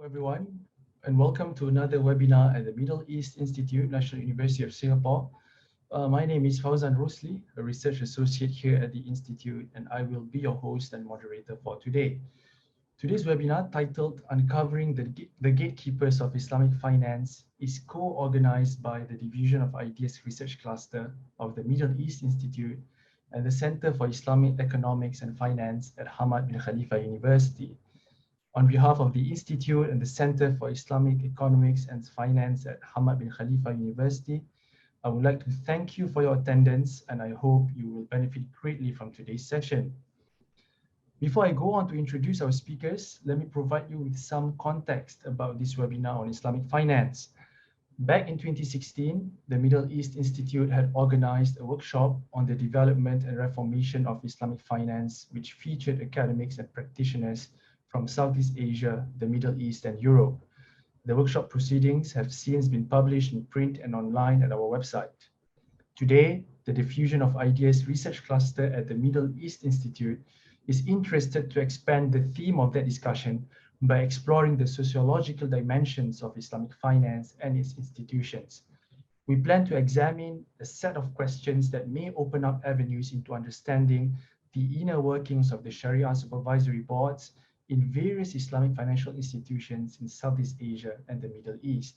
everyone, and welcome to another webinar at the Middle East Institute, National University of Singapore. My name is Fauzan Rosli, a research associate here at the Institute, and I will be your host and moderator for today. Today's webinar, titled Uncovering the Gatekeepers of Islamic Finance, is co-organized by the Division of Ideas Research Cluster of the Middle East Institute and the Center for Islamic Economics and Finance at Hamad Bin Khalifa University. On behalf of the Institute and the Center for Islamic Economics and Finance at Hamad Bin Khalifa University, I would like to thank you for your attendance, and I hope you will benefit greatly from today's session. Before I go on to introduce our speakers, let me provide you with some context about this webinar on Islamic finance. Back in 2016, the Middle East Institute had organized a workshop on the development and reformation of Islamic finance, which featured academics and practitioners from Southeast Asia, the Middle East, and Europe. The workshop proceedings have since been published in print and online at our website. Today, the Diffusion of Ideas Research Cluster at the Middle East Institute is interested to expand the theme of that discussion by exploring the sociological dimensions of Islamic finance and its institutions. We plan to examine a set of questions that may open up avenues into understanding the inner workings of the Sharia supervisory boards in various Islamic financial institutions in Southeast Asia and the Middle East.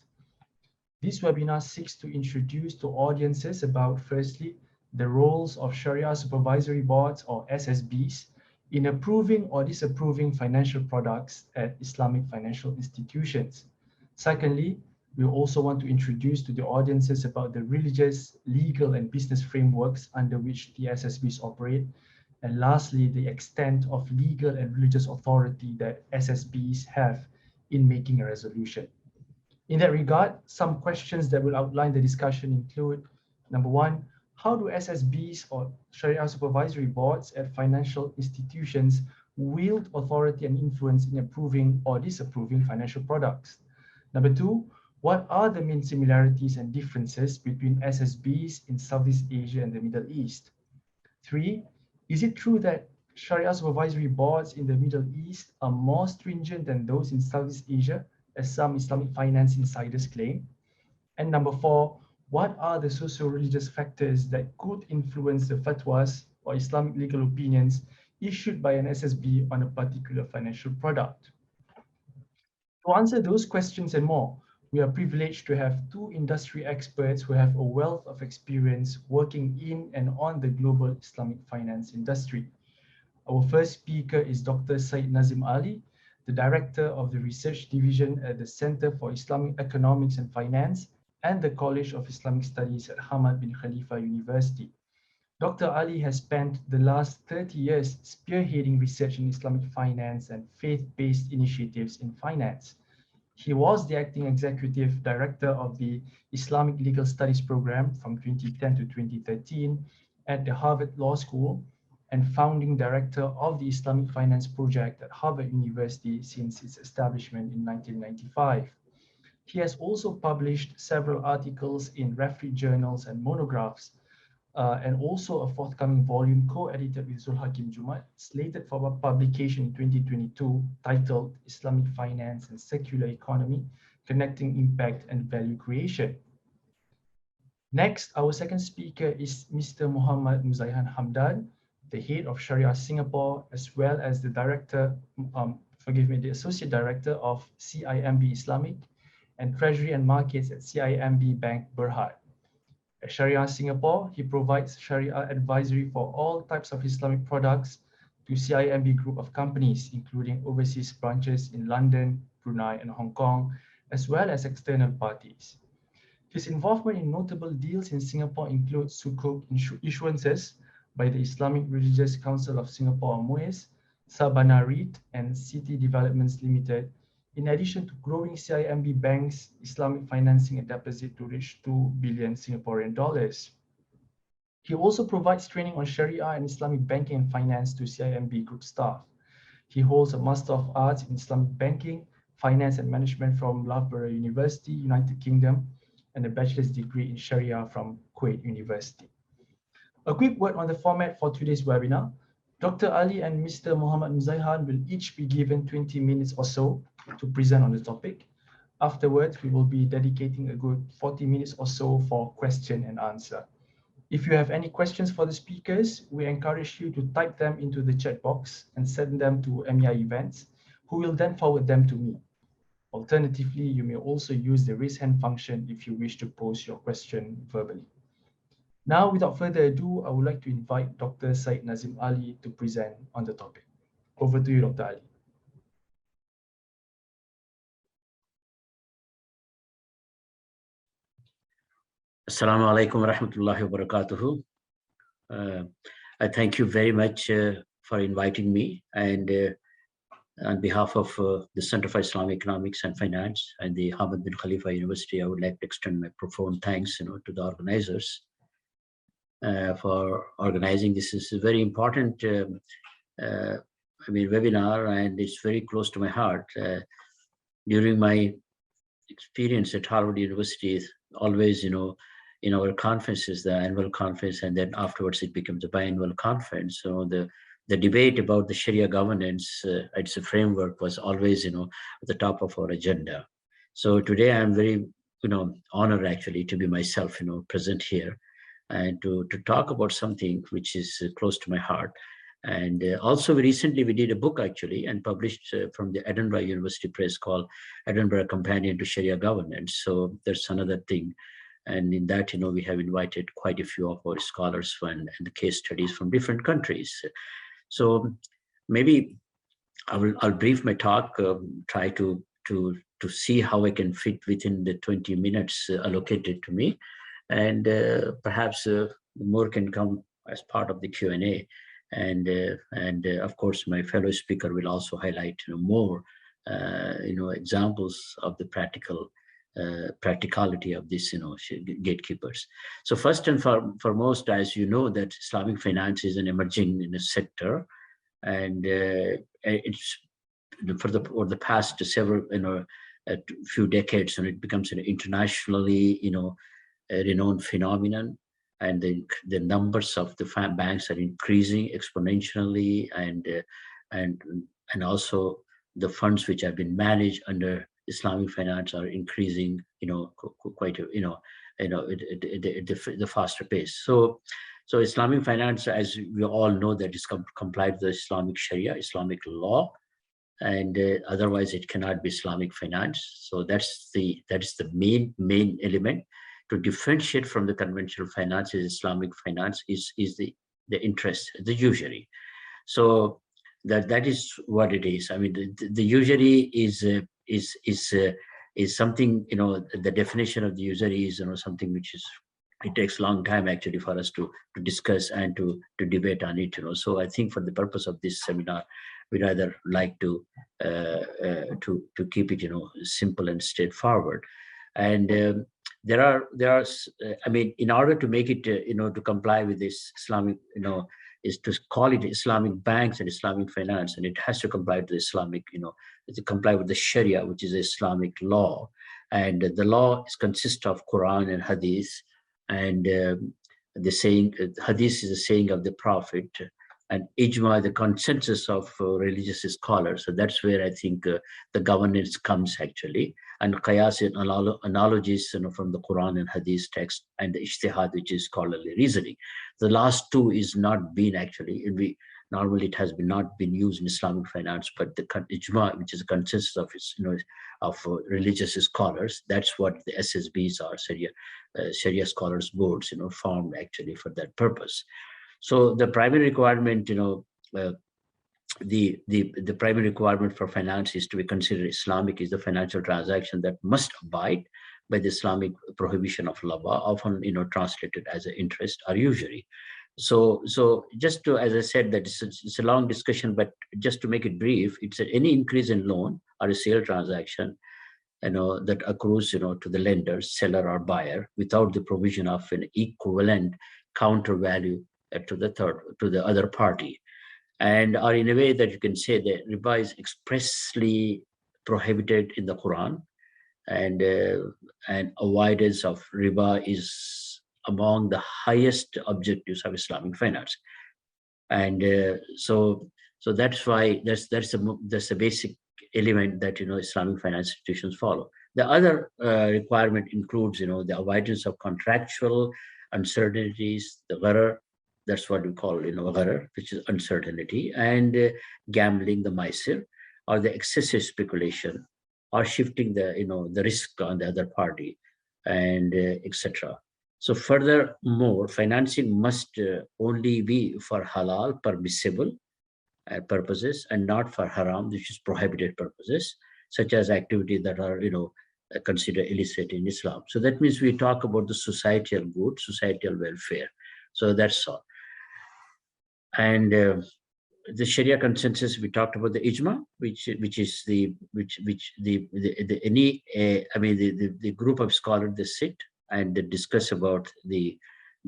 This webinar seeks to introduce to audiences about, firstly, the roles of Sharia supervisory boards, or SSBs, in approving or disapproving financial products at Islamic financial institutions. Secondly, we also want to introduce to the audiences about the religious, legal, and business frameworks under which the SSBs operate. And lastly, the extent of legal and religious authority that SSBs have in making a resolution. In that regard, some questions that will outline the discussion include, number one, how do SSBs or Sharia supervisory boards at financial institutions wield authority and influence in approving or disapproving financial products? Number two, what are the main similarities and differences between SSBs in Southeast Asia and the Middle East? Three, is it true that Sharia supervisory boards in the Middle East are more stringent than those in Southeast Asia, as some Islamic finance insiders claim? And number four, what are the socio-religious factors that could influence the fatwas or Islamic legal opinions issued by an SSB on a particular financial product? To answer those questions and more, we are privileged to have two industry experts who have a wealth of experience working in and on the global Islamic finance industry. Our first speaker is Dr. Said Nazim Ali, the Director of the Research Division at the Center for Islamic Economics and Finance and the College of Islamic Studies at Hamad Bin Khalifa University. Dr. Ali has spent the last 30 years spearheading research in Islamic finance and faith-based initiatives in finance. He was the acting executive director of the Islamic Legal Studies program from 2010 to 2013 at the Harvard Law School and founding director of the Islamic Finance Project at Harvard University since its establishment in 1995. He has also published several articles in refereed journals and monographs, and also a forthcoming volume co-edited with Zul Hakim Jumat, slated for publication in 2022, titled Islamic Finance and Secular Economy, Connecting Impact and Value Creation. Next, our second speaker is Mr. Muhammad Muzaihan Hamdan, the head of Sharia Singapore, as well as the the associate director of CIMB Islamic and Treasury and Markets at CIMB Bank Berhad. At Sharia Singapore, he provides Sharia advisory for all types of Islamic products to CIMB group of companies, including overseas branches in London, Brunei, and Hong Kong, as well as external parties. His involvement in notable deals in Singapore includes sukuk issuances by the Islamic Religious Council of Singapore, MUIS, Sabana REIT, and City Developments Limited, in addition to growing CIMB Bank's Islamic financing and deposit to reach 2 billion Singaporean dollars. He also provides training on Sharia and Islamic banking and finance to CIMB group staff. He holds a Master of Arts in Islamic Banking, Finance and Management from Loughborough University, United Kingdom, and a bachelor's degree in Sharia from Kuwait University. A quick word on the format for today's webinar. Dr. Ali and Mr. Muhammad Muzaihan will each be given 20 minutes or so to present on the topic. Afterwards, we will be dedicating a good 40 minutes or so for question and answer. If you have any questions for the speakers, we encourage you to type them into the chat box and send them to MEI Events, who will then forward them to me. Alternatively, you may also use the raise hand function if you wish to pose your question verbally. Now, without further ado, I would like to invite Dr. Said Nazim Ali to present on the topic. Over to you, Dr. Ali. Assalamu alaikum wa rahmatullahi wa barakatuhu. I thank you very much for inviting me, and on behalf of the Center for Islamic Economics and Finance and the Hamad Bin Khalifa University, I would like to extend my profound thanks, to the organizers for organizing this. Is a very important, webinar, and it's very close to my heart. During my experience at Harvard University, always, in our conferences, the annual conference, and then afterwards it becomes a biannual conference. So the debate about the Sharia governance, its a framework, was always, at the top of our agenda. So today I'm very, honored actually to be myself, present here, and to talk about something which is close to my heart. And also recently we did a book actually and published from the Edinburgh University Press called Edinburgh Companion to Sharia Governance. So that's another thing. And in that, we have invited quite a few of our scholars and the case studies from different countries. So maybe I'll brief my talk, try to see how I can fit within the 20 minutes allocated to me, and perhaps more can come as part of the Q&A. And of course, my fellow speaker will also highlight more, examples of the practicality of this, gatekeepers. So first and foremost, as you know, that Islamic finance is an emerging sector, and it's for the past several, few decades, and it becomes an internationally, renowned phenomenon. And the numbers of the banks are increasing exponentially, and also the funds which have been managed under Islamic finance are increasing, quite, the faster pace. So Islamic finance, as we all know, that is complied with the Islamic Sharia, Islamic law, and otherwise it cannot be Islamic finance. So that's the main element. To differentiate from the conventional finance, Islamic finance is the interest, the usury. So that is what it is. I mean, the usury is something, the definition of the usury is, something which is, it takes a long time actually for us to discuss and to debate on it. So I think for the purpose of this seminar, we rather like to keep it, simple and straightforward. And there are, in order to make it, to comply with this Islamic, is to call it Islamic banks and Islamic finance, and it has to comply to the Islamic, to comply with the Sharia, which is Islamic law. And the law consists of Quran and Hadith, and the saying, Hadith is the saying of the Prophet, and Ijma, the consensus of religious scholars. So that's where I think the governance comes actually. And Qiyas and analogies, from the Quran and Hadith text, and the Ijtihad, which is scholarly reasoning. The last two is not been actually, normally it has not been used in Islamic finance, but the Ijma, which is a consensus of, of religious scholars, that's what the SSBs are, Sharia Scholars Boards, formed actually for that purpose. So the primary requirement, the primary requirement for finance is to be considered Islamic, is the financial transaction that must abide by the Islamic prohibition of laba, often translated as an interest or usury. So just to, as I said, that it's a long discussion, but just to make it brief, it's any increase in loan or a sale transaction, that accrues, to the lender, seller or buyer, without the provision of an equivalent counter value to the other party, and are in a way that you can say that riba is expressly prohibited in the Quran, and avoidance of riba is among the highest objectives of Islamic finance. And so that's why that's the basic element that Islamic finance institutions follow. The other requirement includes the avoidance of contractual uncertainties, the gharar, that's what we call gharar, which is uncertainty, and gambling, the maisir, or the excessive speculation, or shifting the risk on the other party, and etc. So furthermore, financing must only be for halal, permissible purposes, and not for haram, which is prohibited purposes, such as activities that are considered illicit in Islam. So that means we talk about the societal good, societal welfare. So that's all. And the Sharia consensus, we talked about the ijma, which is the group of scholars, they sit and they discuss about the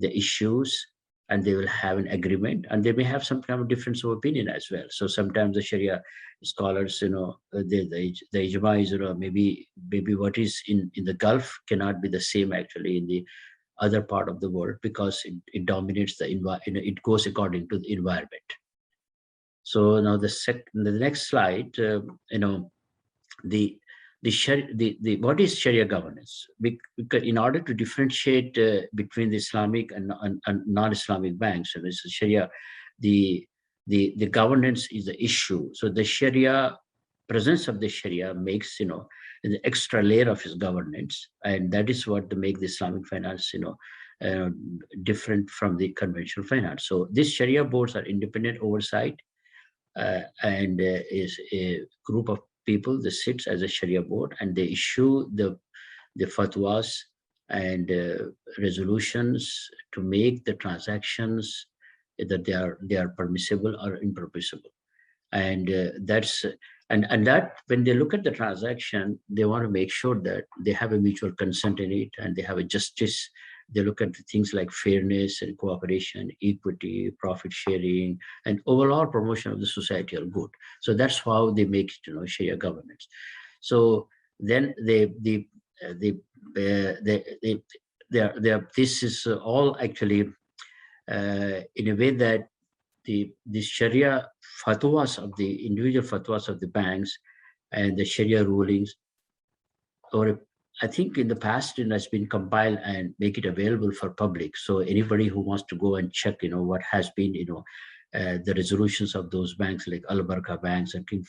issues, and they will have an agreement, and they may have some kind of difference of opinion as well. So sometimes the Sharia scholars, the ijma is maybe what is in the Gulf cannot be the same actually in the other part of the world, because it dominates the environment. It goes according to the environment. So now the next slide, what is Sharia governance? Because in order to differentiate between the Islamic and non-Islamic banks, so this is Sharia, the governance is the issue. So the Sharia, presence of the Sharia makes the extra layer of its governance, and that is what make the Islamic finance different from the conventional finance. So these Sharia boards are independent oversight, and is a group of people that sits as a Sharia board, and they issue the fatwas and resolutions to make the transactions that they are permissible or impermissible. And that's and that when they look at the transaction, they want to make sure that they have a mutual consent in it, and they have a justice. They look at things like fairness and cooperation, equity, profit sharing, and overall promotion of the societal good. So that's how they make Sharia governance. So then this is all actually in a way that the Sharia fatwas of the individual fatwas of the banks and the Sharia rulings, or I think in the past it has been compiled and make it available for public. So anybody who wants to go and check, what has been, the resolutions of those banks like Al Baraka banks and King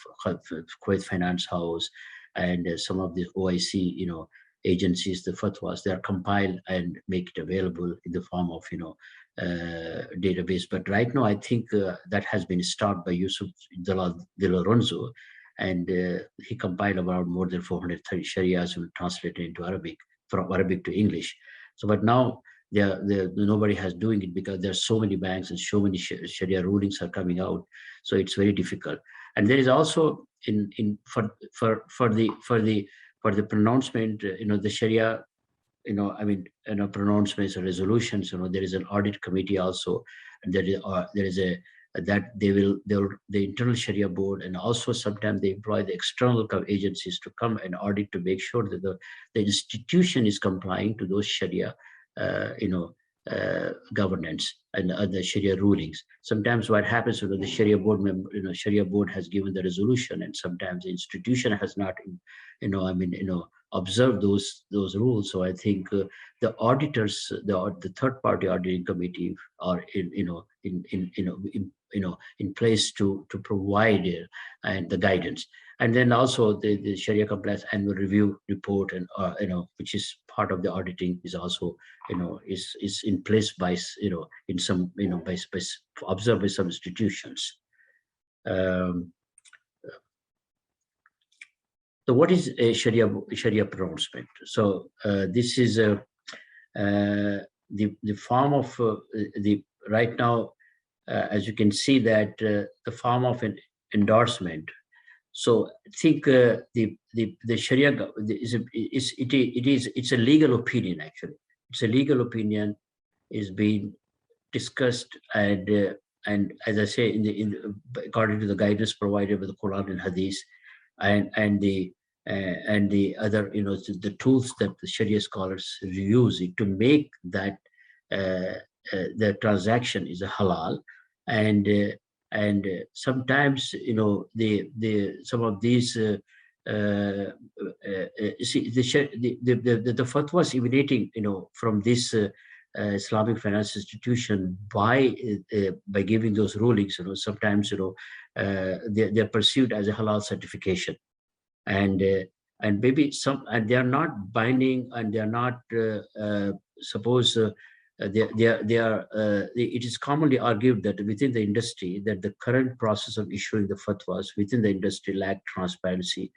Kuwait Finance House, and some of the OIC, agencies, the fatwas, they are compiled and make it available in the form of, database. But right now, I think that has been stopped by Yusuf De Lorenzo, and he compiled about more than 430 Sharias and translated into Arabic, from Arabic to English. So, but now nobody has doing it because there are so many banks and so many Sharia rulings are coming out. So it's very difficult. And there is also for the pronouncement, the Sharia, pronouncements or resolutions. There is an audit committee also, and there is that the internal Sharia board, and also sometimes they employ the external agencies to come and audit to make sure that the institution is complying to those Sharia, governance and other Sharia rulings. Sometimes what happens, the Sharia board member, Sharia board has given the resolution, and sometimes the institution has not, observed those rules. So I think the auditors, the third party auditing committee are in place to provide and the guidance. And then also the Sharia compliance annual review report, and which is part of the auditing, is also is in place by in some by observed by some institutions. So what is a Sharia pronouncement? So this is the form of the right now, as you can see that the form of an endorsement. So I think the Sharia it's a legal opinion actually. It's a legal opinion, is being discussed, and as I say, according to the guidance provided by the Quran and Hadith, and the other the tools that the Sharia scholars use to make that the transaction is a halal, and And sometimes, you know, some of these see the fatwas emanating, you know, from this Islamic finance institution by giving those rulings, you know, sometimes, you know, they're perceived as a halal certification, and maybe some, and they are not binding, and they are not suppose it is commonly argued that within the industry that the current process of issuing the fatwas within the industry lack transparency,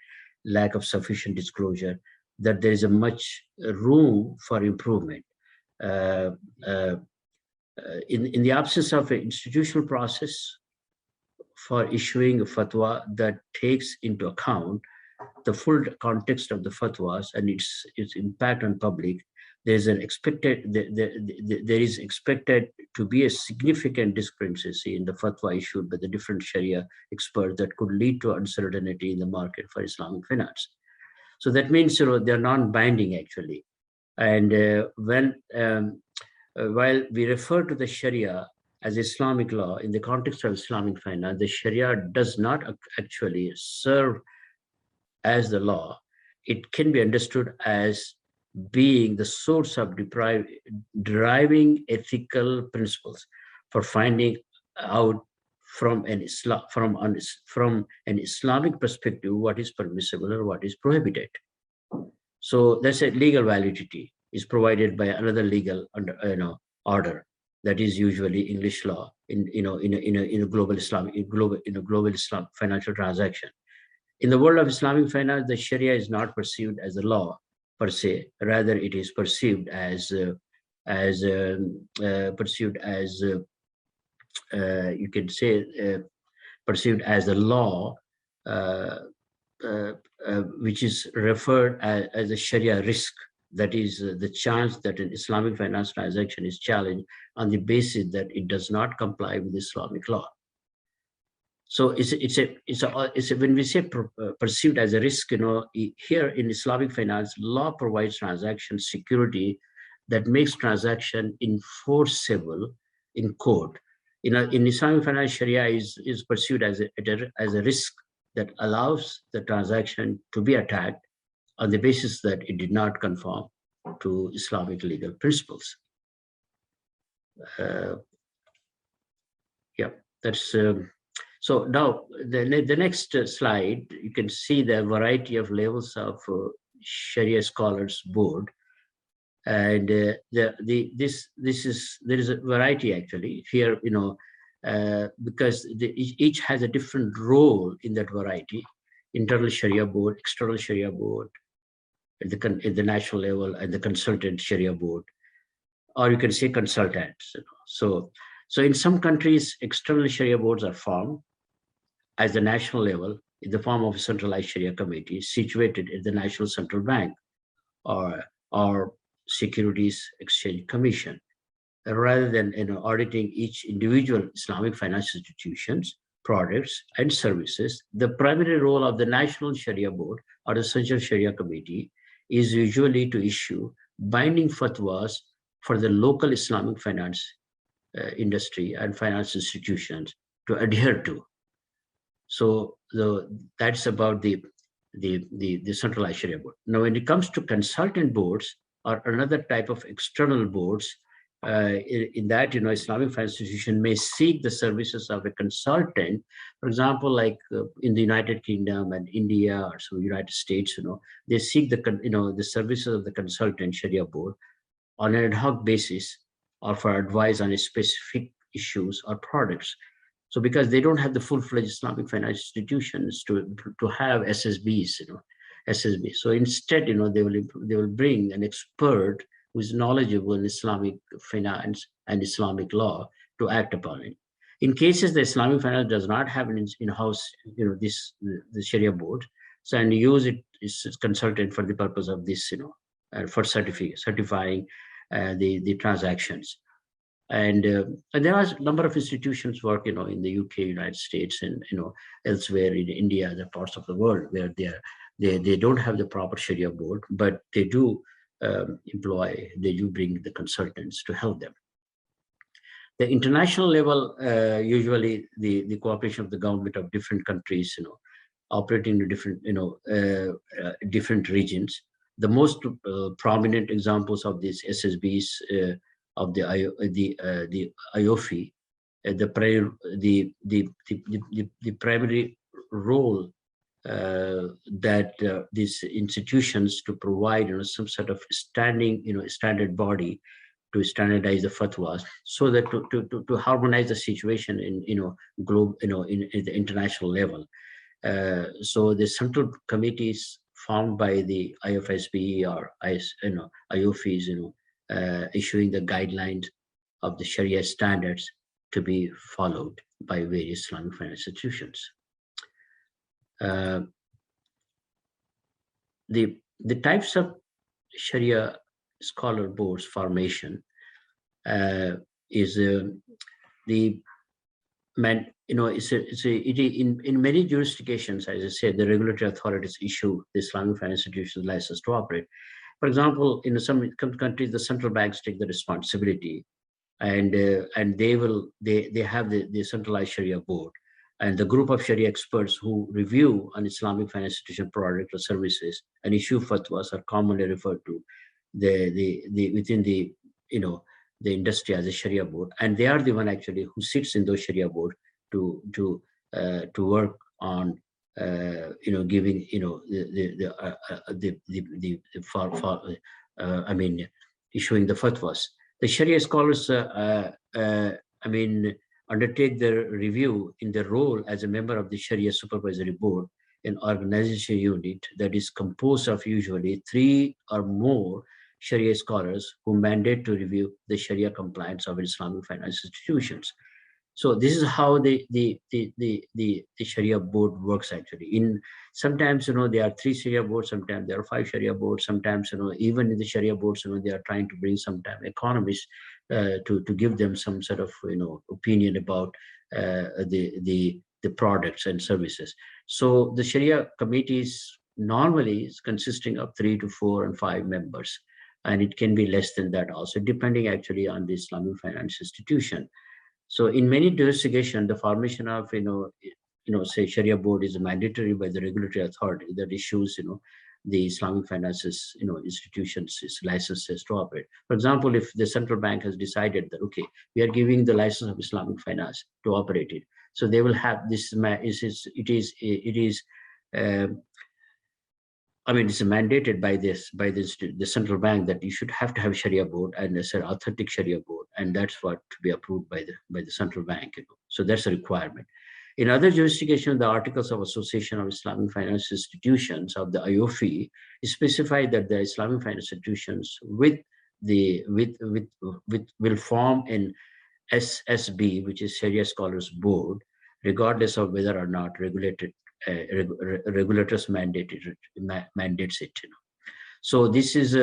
lack of sufficient disclosure, that there is a much room for improvement. Uh, uh, in the absence of an institutional process for issuing a fatwa that takes into account the full context of the fatwas and its impact on public, there is expected to be a significant discrepancy in the fatwa issued by the different Sharia experts that could lead to uncertainty in the market for Islamic finance. So that means, you know, they're non-binding actually. And while we refer to the Sharia as Islamic law in the context of Islamic finance, the Sharia does not actually serve as the law. It can be understood as being the source of deriving ethical principles for finding out from an Islamic perspective what is permissible or what is prohibited. So that's a legal validity is provided by another legal order, that is usually English law in a global Islamic global Islam financial transaction. In the world of Islamic finance, the Sharia is not perceived as a law per se. Rather, it is perceived as you can say perceived as a law, which is referred as a Sharia risk. That is the chance that an Islamic finance transaction is challenged on the basis that it does not comply with Islamic law. So when we say perceived as a risk, you know, here in Islamic finance, law provides transaction security that makes transaction enforceable in court. In Islamic finance, Sharia is perceived as a risk that allows the transaction to be attacked on the basis that it did not conform to Islamic legal principles. Yeah, that's. So now the next slide, you can see the variety of levels of Sharia Scholars Board, and there is a variety actually here, you know, because each has a different role in that variety: internal Sharia Board, external Sharia Board, at the national level, and the consultant Sharia Board, or you can say consultants. You know. So in some countries, external Sharia boards are formed as the national level in the form of a centralized Sharia committee situated at the National Central Bank or Securities Exchange Commission. Rather than auditing each individual Islamic financial institutions, products, and services, the primary role of the National Sharia Board or the Central Sharia Committee is usually to issue binding fatwas for the local Islamic finance industry and finance institutions to adhere to. So that's about the centralized Sharia board. Now, when it comes to consultant boards or another type of external boards, in that, Islamic finance institution may seek the services of a consultant. For example, like in the United Kingdom and India or some United States, they seek the services of the consultant Sharia board on an ad hoc basis or for advice on specific issues or products. So because they don't have the full-fledged Islamic financial institutions to have SSBs, SSBs. So instead, they will bring an expert who is knowledgeable in Islamic finance and Islamic law to act upon it. In cases the Islamic finance does not have an in-house, the Sharia board, so and use it as consultant for the purpose of this, for certifying the transactions. And there are a number of institutions work, in the UK, United States, and elsewhere in India, other parts of the world where they don't have the proper Sharia board, but they do they do bring the consultants to help them. The international level, usually the cooperation of the government of different countries, operating in different, different regions. The most prominent examples of these SSBs of the IOFI, the primary role that these institutions to provide, some sort of standard body to standardize the fatwas, so that to harmonize the situation in in the international level. So the central committees formed by the IFSB or IOFIs, issuing the guidelines of the Sharia standards to be followed by various Islamic finance institutions. The types of Sharia scholar boards formation is the man. In many jurisdictions, as I said, the regulatory authorities issue the Islamic finance institutions license to operate. For example, in some countries, the central banks take the responsibility, and they have the centralized Sharia board, and the group of Sharia experts who review an Islamic finance institution product or services and issue fatwas are commonly referred to within the industry as a Sharia board, and they are the one actually who sits in those Sharia board to work on giving issuing the fatwas. The Sharia scholars undertake their review in their role as a member of the Sharia Supervisory Board, an organization unit that is composed of usually 3 or more Sharia scholars who mandate to review the Sharia compliance of Islamic finance institutions. So this is how the Sharia board works actually. Sometimes there are 3 Sharia boards, sometimes there are 5 Sharia boards, sometimes even in the Sharia boards they are trying to bring sometimes economists to give them some sort of opinion about the products and services. So the Sharia committees normally is consisting of 3 to 4 and 5 members, and it can be less than that also, depending actually on the Islamic finance institution. So in many jurisdictions, the formation of say Sharia board is mandatory by the regulatory authority that issues the Islamic finances institutions licenses to operate. For example, if the central bank has decided that okay, we are giving the license of Islamic finance to operate it, so they will have this. It's mandated by the central bank that you should have to have Sharia board and an authentic Sharia board, and that's what to be approved by the central bank. So that's a requirement. In other jurisdictions, the Articles of Association of Islamic Finance Institutions of the IOFI specify that the Islamic finance institutions will form an SSB, which is Sharia Scholars Board, regardless of whether or not regulators mandates it. So this is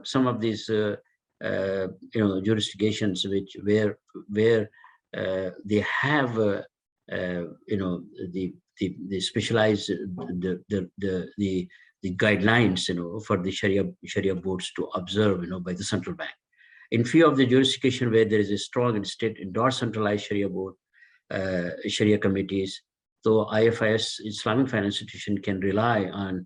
some of these jurisdictions where they have the specialized the guidelines for the Sharia boards to observe by the central bank. In few of the jurisdictions where there is a strong and state endorsed centralized Sharia board, Sharia committees, so IFIS, Islamic finance institution, can rely on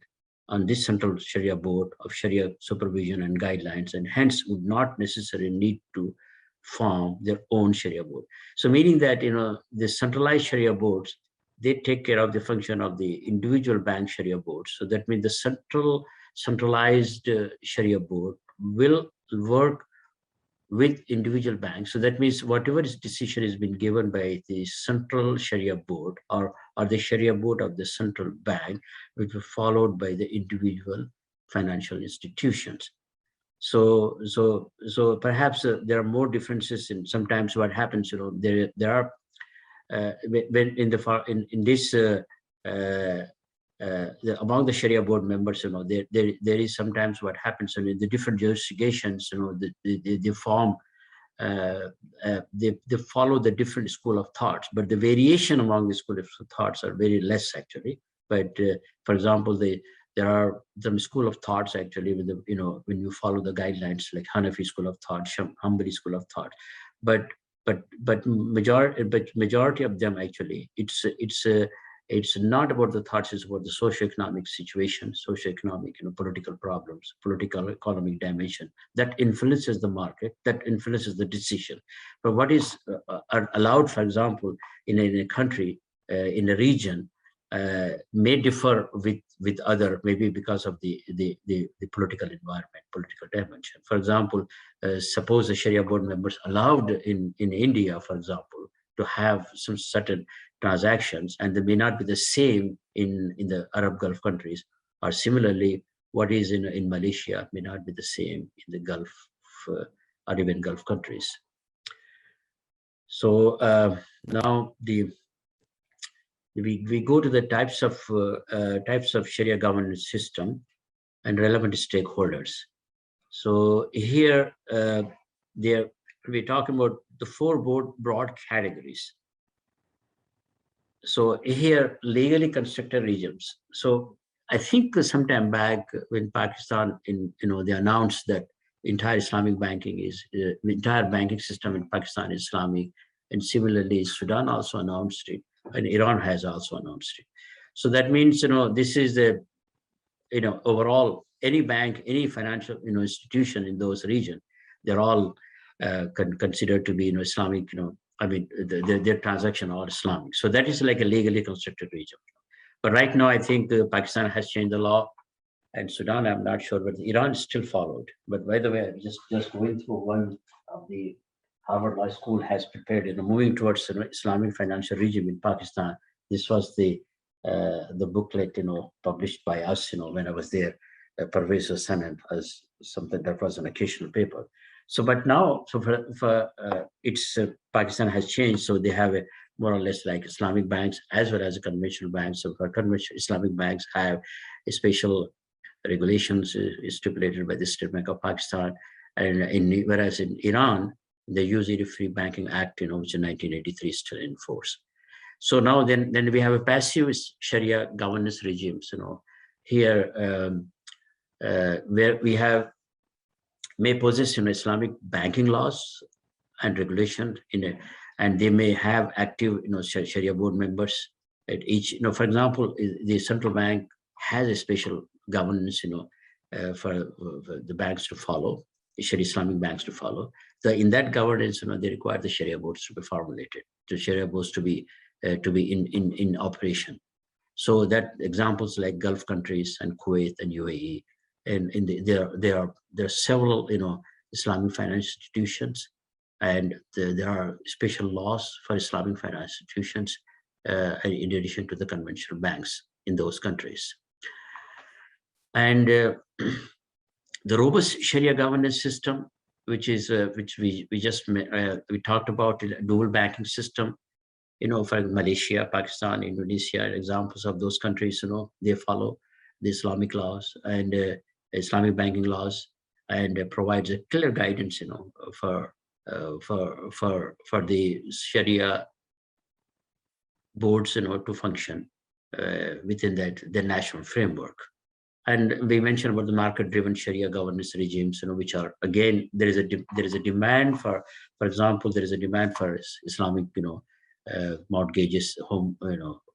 this central Sharia board of Sharia supervision and guidelines, and hence would not necessarily need to form their own Sharia board. So meaning that the centralized Sharia boards, they take care of the function of the individual bank Sharia boards. So that means the centralized Sharia board will work with individual banks. So that means whatever decision has been given by the central Sharia board or the Sharia board of the central bank, which will be followed by the individual financial institutions. So perhaps there are more differences in sometimes what happens. There are when among the Sharia board members, there is sometimes what happens in the different jurisdictions. They form, they follow the different school of thoughts, but the variation among the school of thoughts are very less actually. But for example, the there are some school of thoughts actually with the, when you follow the guidelines like Hanafi school of thought, Hanbali school of thought, but majority of them actually, it's not about the thoughts, it's about the socioeconomic situation, socioeconomic, political problems, political economic dimension that influences the market, that influences the decision. But what is allowed, for example, in a country, in a region, may differ with other, maybe because of the political environment, political dimension. For example, suppose the Sharia board members allowed in India, for example, to have some certain transactions, and they may not be the same in the Arab Gulf countries, or similarly, what is in Malaysia may not be the same in the Gulf or even Gulf countries. So now we go to the types of Sharia governance system and relevant stakeholders. So here we're talking about the four broad categories. So here, legally constructed regimes. So I think sometime back when Pakistan, they announced that entire Islamic banking the entire banking system in Pakistan is Islamic, and similarly Sudan also announced it, and Iran has also announced it. So that means, this is the, overall, any bank, any financial, institution in those regions, they're all considered to be, Islamic, their transaction are Islamic. So that is like a legally constructed region. But right now, I think Pakistan has changed the law, and Sudan, I'm not sure, but Iran still followed. But by the way, just going through one of the Harvard Law School has prepared, moving towards Islamic financial regime in Pakistan. This was the booklet, published by us, when I was there, Professor Sanan, as something that was an occasional paper. So, but now, so for Pakistan has changed. So they have a more or less like Islamic banks as well as conventional banks. So for conventional Islamic banks have a special regulations stipulated by the State Bank of Pakistan, and whereas in Iran they use the Free Banking Act, which in 1983 is still in force. So now then we have a passive Sharia governance regimes. Here where we have may possess Islamic banking laws and regulation and they may have active Sharia board members at each. For example, the central bank has a special governance for the banks to follow, the Sharia Islamic banks to follow. In that governance, they require the Sharia boards to be formulated, the Sharia boards to be in operation. So that examples like Gulf countries and Kuwait and UAE, and there are several Islamic financial institutions, and there are special laws for Islamic financial institutions in addition to the conventional banks in those countries. And the robust Sharia governance system, which we talked about, a dual banking system. For Malaysia, Pakistan, Indonesia, examples of those countries, they follow the Islamic laws and Islamic banking laws, and provides a clear guidance, for the Sharia boards, to function within the national framework. And we mentioned about the market-driven Sharia governance regimes, which are, again, there is a demand for example, there is a demand for Islamic, mortgages, home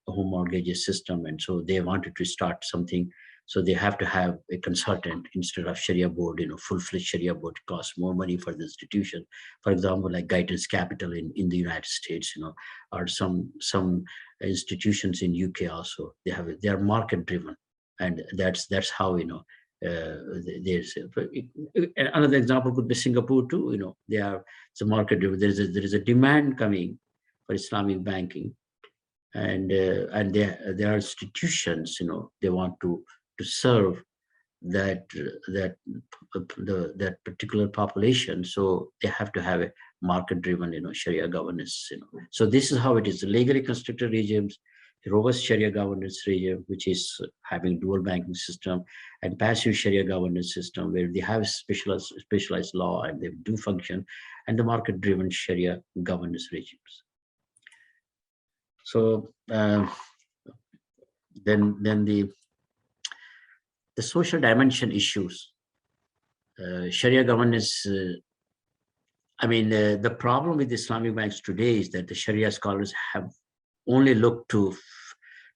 mortgages system, and so they wanted to start something. So they have to have a consultant instead of Sharia board, full-fledged Sharia board costs more money for the institution. For example, like Guidance Capital in the United States, or some institutions in UK also, they are market-driven, and that's how there's another example could be Singapore too. They are the market-driven. There is a demand coming for Islamic banking, and there are institutions, they want to serve that particular population, so they have to have a market-driven Sharia governance. So this is how it is: legally constructed regimes, robust Sharia governance regime, which is having dual banking system, and passive Sharia governance system, where they have specialized law and they do function, and the market-driven Sharia governance regimes. So then the social dimension issues, Sharia governance. The problem with Islamic banks today is that the Sharia scholars have only looked to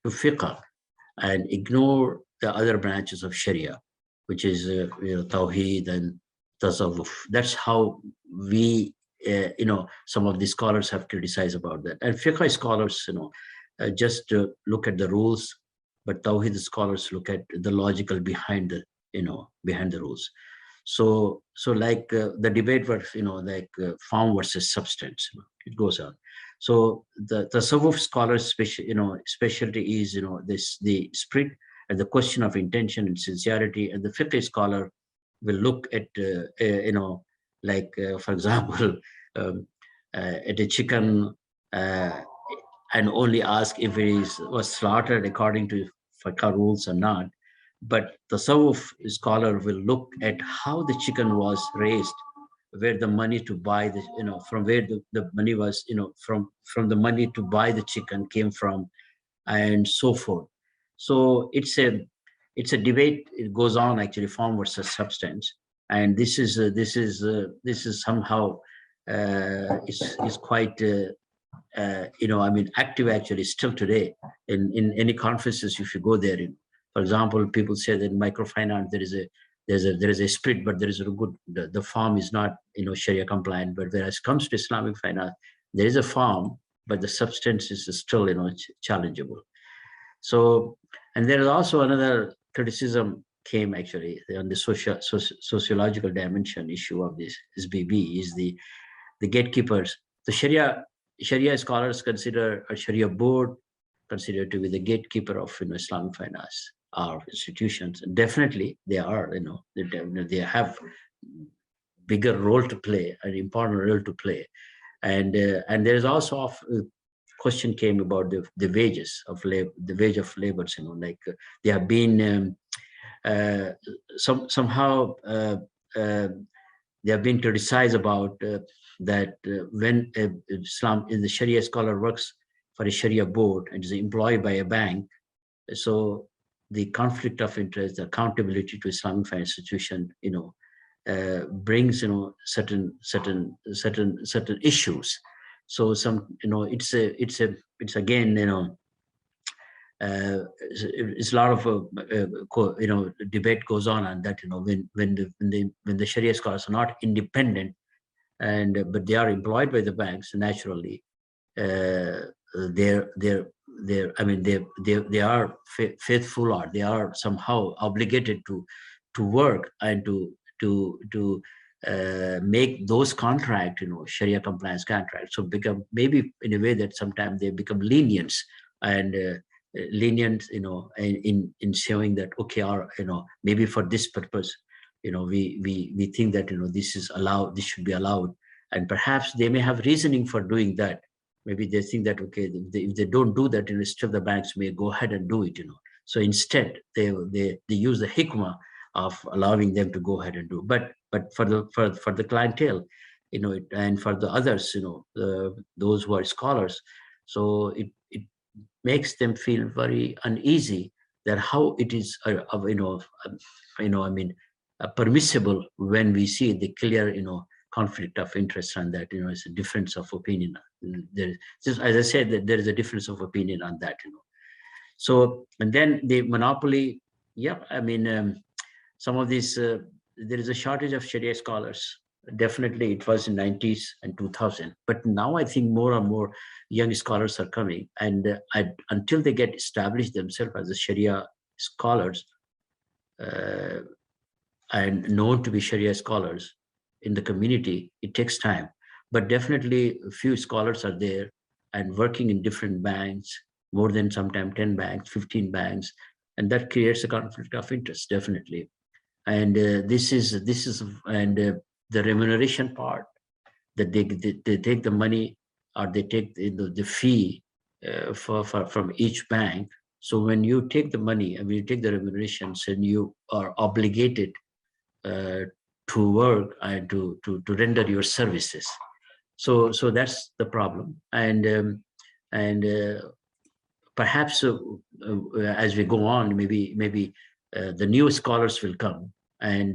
fiqh and ignore the other branches of Sharia, which is Tawheed and Tasawwuf. That's how we, some of the scholars have criticized about that. And fiqh scholars, just look at the rules, but Tawheed scholars look at the logical behind the rules. So like the debate was, like form versus substance. It goes on. So the Tasawwuf scholars' specialty is, the spirit and the question of intention and sincerity. And the fiqh scholar will look at, for example, at a chicken and only ask if it was slaughtered according to fiqh rules or not. But the Tasawwuf scholar will look at how the chicken was raised, where the money to buy the, from where the money was, from the money to buy the chicken came from, and so forth. So it's a debate. It goes on actually, form versus substance, and this is somehow is quite active actually still today in any conferences. If you go there, for example, people say that in microfinance there is a split, but there is a good, the form is not Sharia compliant. But whereas it comes to Islamic finance, there is a form, but the substance is still challengeable. So, and there is also another criticism came actually on the sociological dimension issue of this SBB is the gatekeepers. The Sharia scholars consider a Sharia board considered to be the gatekeeper of Islamic finance or institutions. And definitely they are, they have bigger role to play, an important role to play. And there is also a question came about the wages of labor, the wage of laborers, they have been somehow they have been criticized about that when Islam in the Sharia scholar works for a Sharia board and is employed by a bank, so the conflict of interest, the accountability to Islamic finance institution, brings certain issues. So some it's again it's a lot of debate goes on that when the Sharia scholars are not independent but they are employed by the banks, naturally they are faithful, or they are somehow obligated to work and to make those contracts, Sharia compliance contracts. So become maybe in a way that sometimes they become lenient and lenient, in showing that okay, or maybe for this purpose, we think that this is allowed, this should be allowed, and perhaps they may have reasoning for doing that. Maybe they think that okay, if they don't do that, still the banks may go ahead and do it. So instead, they use the hikmah of allowing them to go ahead and do. But for the clientele, and for the others, those who are scholars, so it makes them feel very uneasy that how it is, permissible when we see the clear, conflict of interest on that. It's a difference of opinion. As I said, that there is a difference of opinion on that. So, and then the monopoly. Yeah, some of these, there is a shortage of Sharia scholars. Definitely it was in 90s and 2000, but now I think more and more young scholars are coming, and until they get established themselves as a Sharia scholars and known to be Sharia scholars in the community, it takes time. But definitely a few scholars are there and working in different banks, more than sometimes 10 banks, 15 banks, and that creates a conflict of interest, definitely. And this is the remuneration part, that they take the money, or they take the fee from each bank. So when you take the money and you take the remunerations, and you are obligated to work and to render your services. So that's the problem. And perhaps as we go on, maybe the new scholars will come, and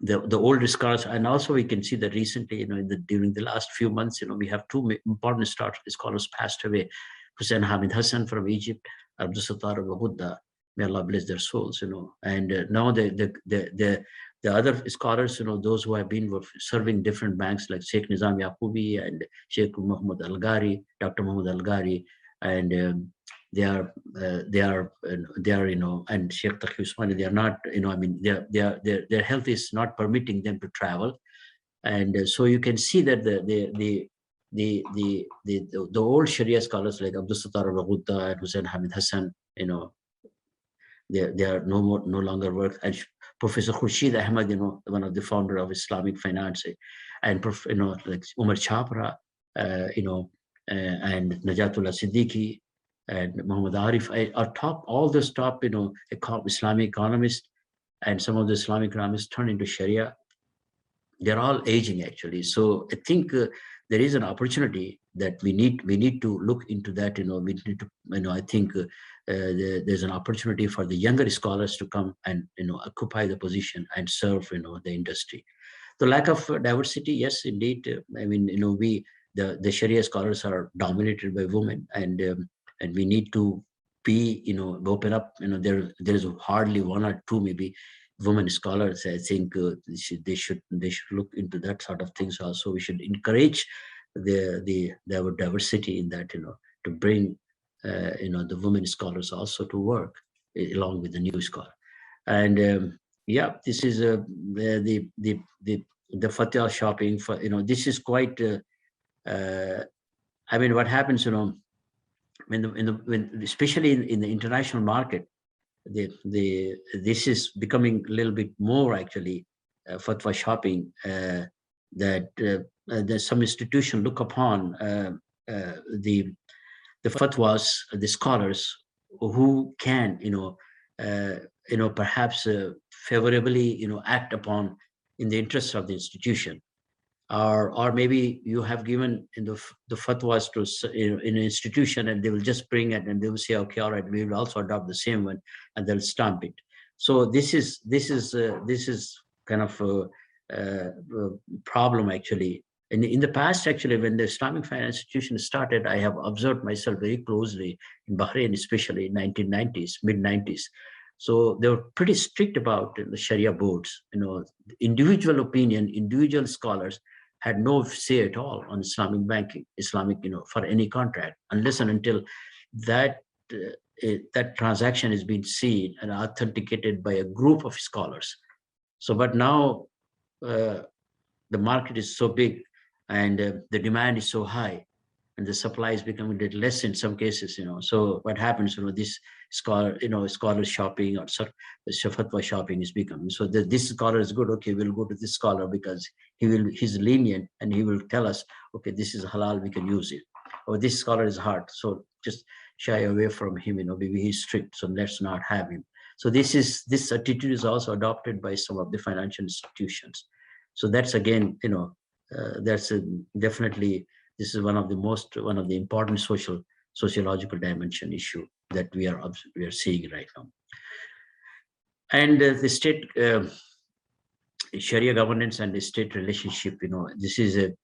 the older scholars, and also we can see that recently, during the last few months, we have two important scholars passed away. Hussein Hamid Hassan from Egypt, Abdul Sattar al-Ghudda, may Allah bless their souls, and now the other scholars, those who have been serving different banks like Sheikh Nizam Yaqubi and Sheikh Muhammad Al-Ghari, Dr. Muhammad Al-Ghari, and they are, and Sheikh Taqi Usmani, they are not, their health is not permitting them to travel. And so you can see that the old Sharia scholars like Abdul Sattar al-Ghudda and Hussein Hamid Hassan, they are no longer work. And Professor Khurshid Ahmad, one of the founder of Islamic Finance, and like Umar Chapra, and Najatullah Siddiqui and Muhammad Arif are all those top, Islamic economists, and some of the Islamic economists turn into Sharia. They're all aging actually. So I think there is an opportunity that we need to look into that. We need to, I think there's an opportunity for the younger scholars to come and occupy the position and serve the industry. The lack of diversity, yes, indeed. The Sharia scholars are dominated by women, and we need to be open up. There is hardly one or two maybe women scholars. I think they should look into that sort of things also. We should encourage the diversity in that, to bring the women scholars also to work along with the new scholar. And yeah, this is the fatwa shopping for, this is quite what happens, when especially in the international market, this is becoming a little bit more actually fatwa shopping, that some institution look upon the fatwas, the scholars who can perhaps favorably act upon in the interests of the institution, or maybe you have given the fatwas to in an institution, and they will just bring it and they will say, okay, all right, we will also adopt the same one, and they'll stamp it. So this is kind of a problem actually. In the past, actually, when the Islamic finance institution started, I have observed myself very closely in Bahrain, especially in 1990s, mid-90s. So they were pretty strict about the Sharia boards. Individual opinion, individual scholars had no say at all on Islamic banking, for any contract, unless and until that transaction is being seen and authenticated by a group of scholars. So, but now the market is so big, and the demand is so high, and the supply is becoming a little less in some cases. So what happens? This scholar shopping or fatwa shopping is becoming. So this scholar is good. Okay, we'll go to this scholar because he's lenient and he will tell us, okay, this is halal, we can use it. Or this scholar is hard, so just shy away from him. Maybe he's strict, so let's not have him. So this attitude is also adopted by some of the financial institutions. So that's again, that's definitely. This is one of the important sociological dimension issue that we are seeing right now. And the state Sharia governance and the state relationship, this is a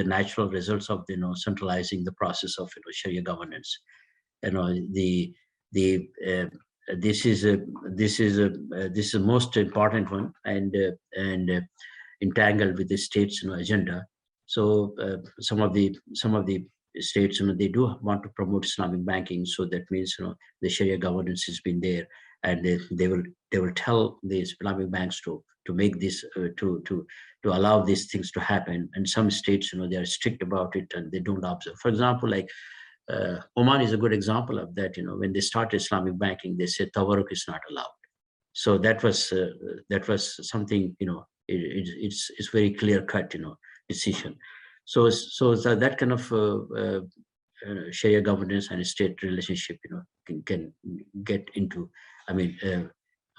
natural result of centralizing the process of Sharia governance. This is a most important one, and entangled with the state's agenda. So some of the states, they do want to promote Islamic banking. So that means, the Sharia governance has been there, and they will tell the Islamic banks to make this, to allow these things to happen. And some states, they are strict about it and they don't observe. For example, like Oman is a good example of that. When they started Islamic banking, they said tawarruk is not allowed. So that was something, it's very clear cut, decision. So that kind of Sharia governance and state relationship, can get into.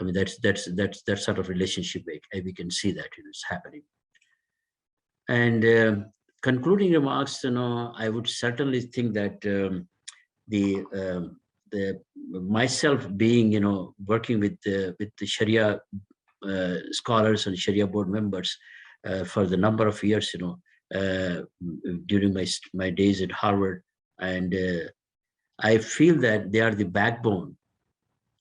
That sort of relationship. We can see that it's happening. And concluding remarks, I would certainly think that the myself being, working with the Sharia scholars and Sharia board members for the number of years, during my days at Harvard, and I feel that they are the backbone,